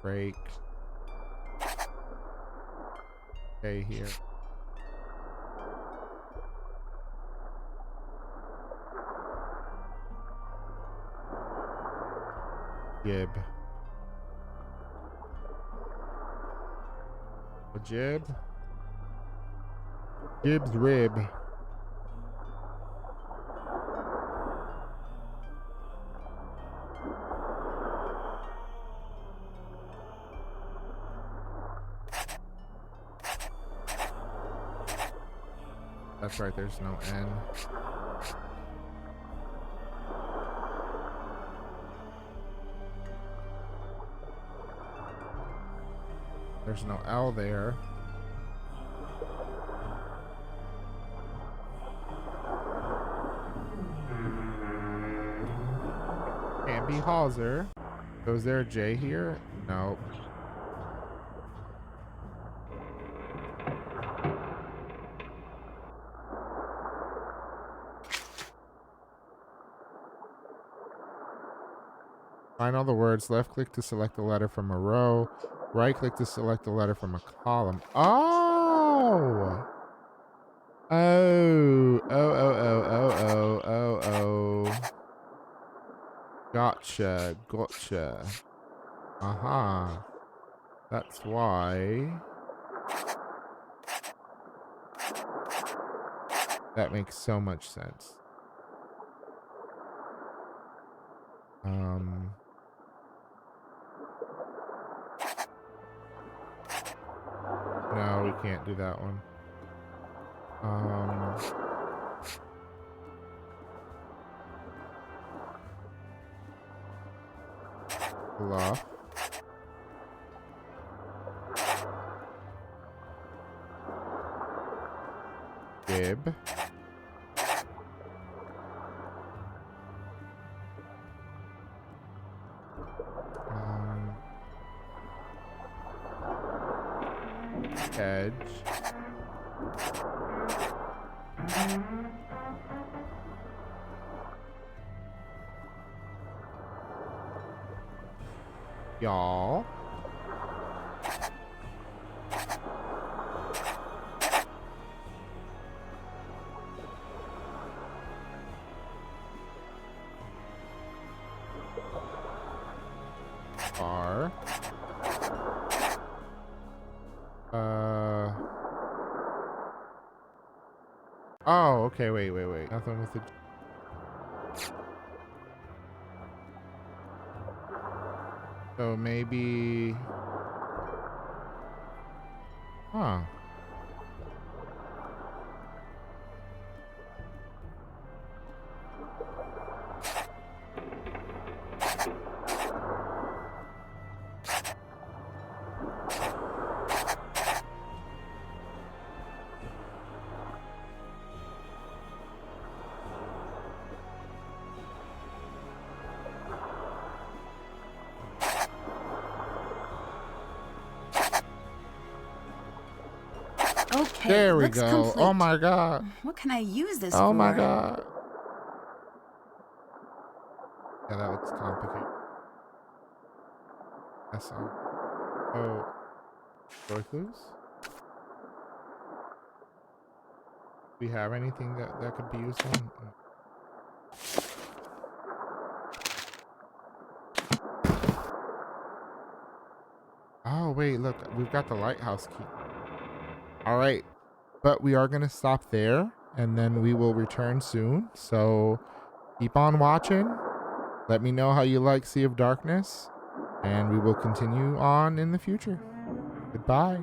Break. Okay, here. Gib. A jib? Gib's rib. That's right, there's no N. There's no L there. Can't be Hauser. So is there a J here? Nope. Find all the words. Left click to select a letter from a row. Right click to select a letter from a column. Oh! Oh. Gotcha. Aha. That's why. That makes so much sense. No, we can't do that one. Bluff. Gib. Edge. Y'all. Are. Oh, okay, wait. Nothing with the... So maybe... Huh. Okay, There we looks go. complete. Oh my god. What can I use this for? Oh my god. Yeah, that looks complicated. That's all. Oh. Joy clues? Do we have anything that could be useful? Oh, wait, look. We've got the lighthouse key. All right. But we are going to stop there, and then we will return soon. So keep on watching. Let me know how you like Sea of Darkness, and we will continue on in the future. Goodbye.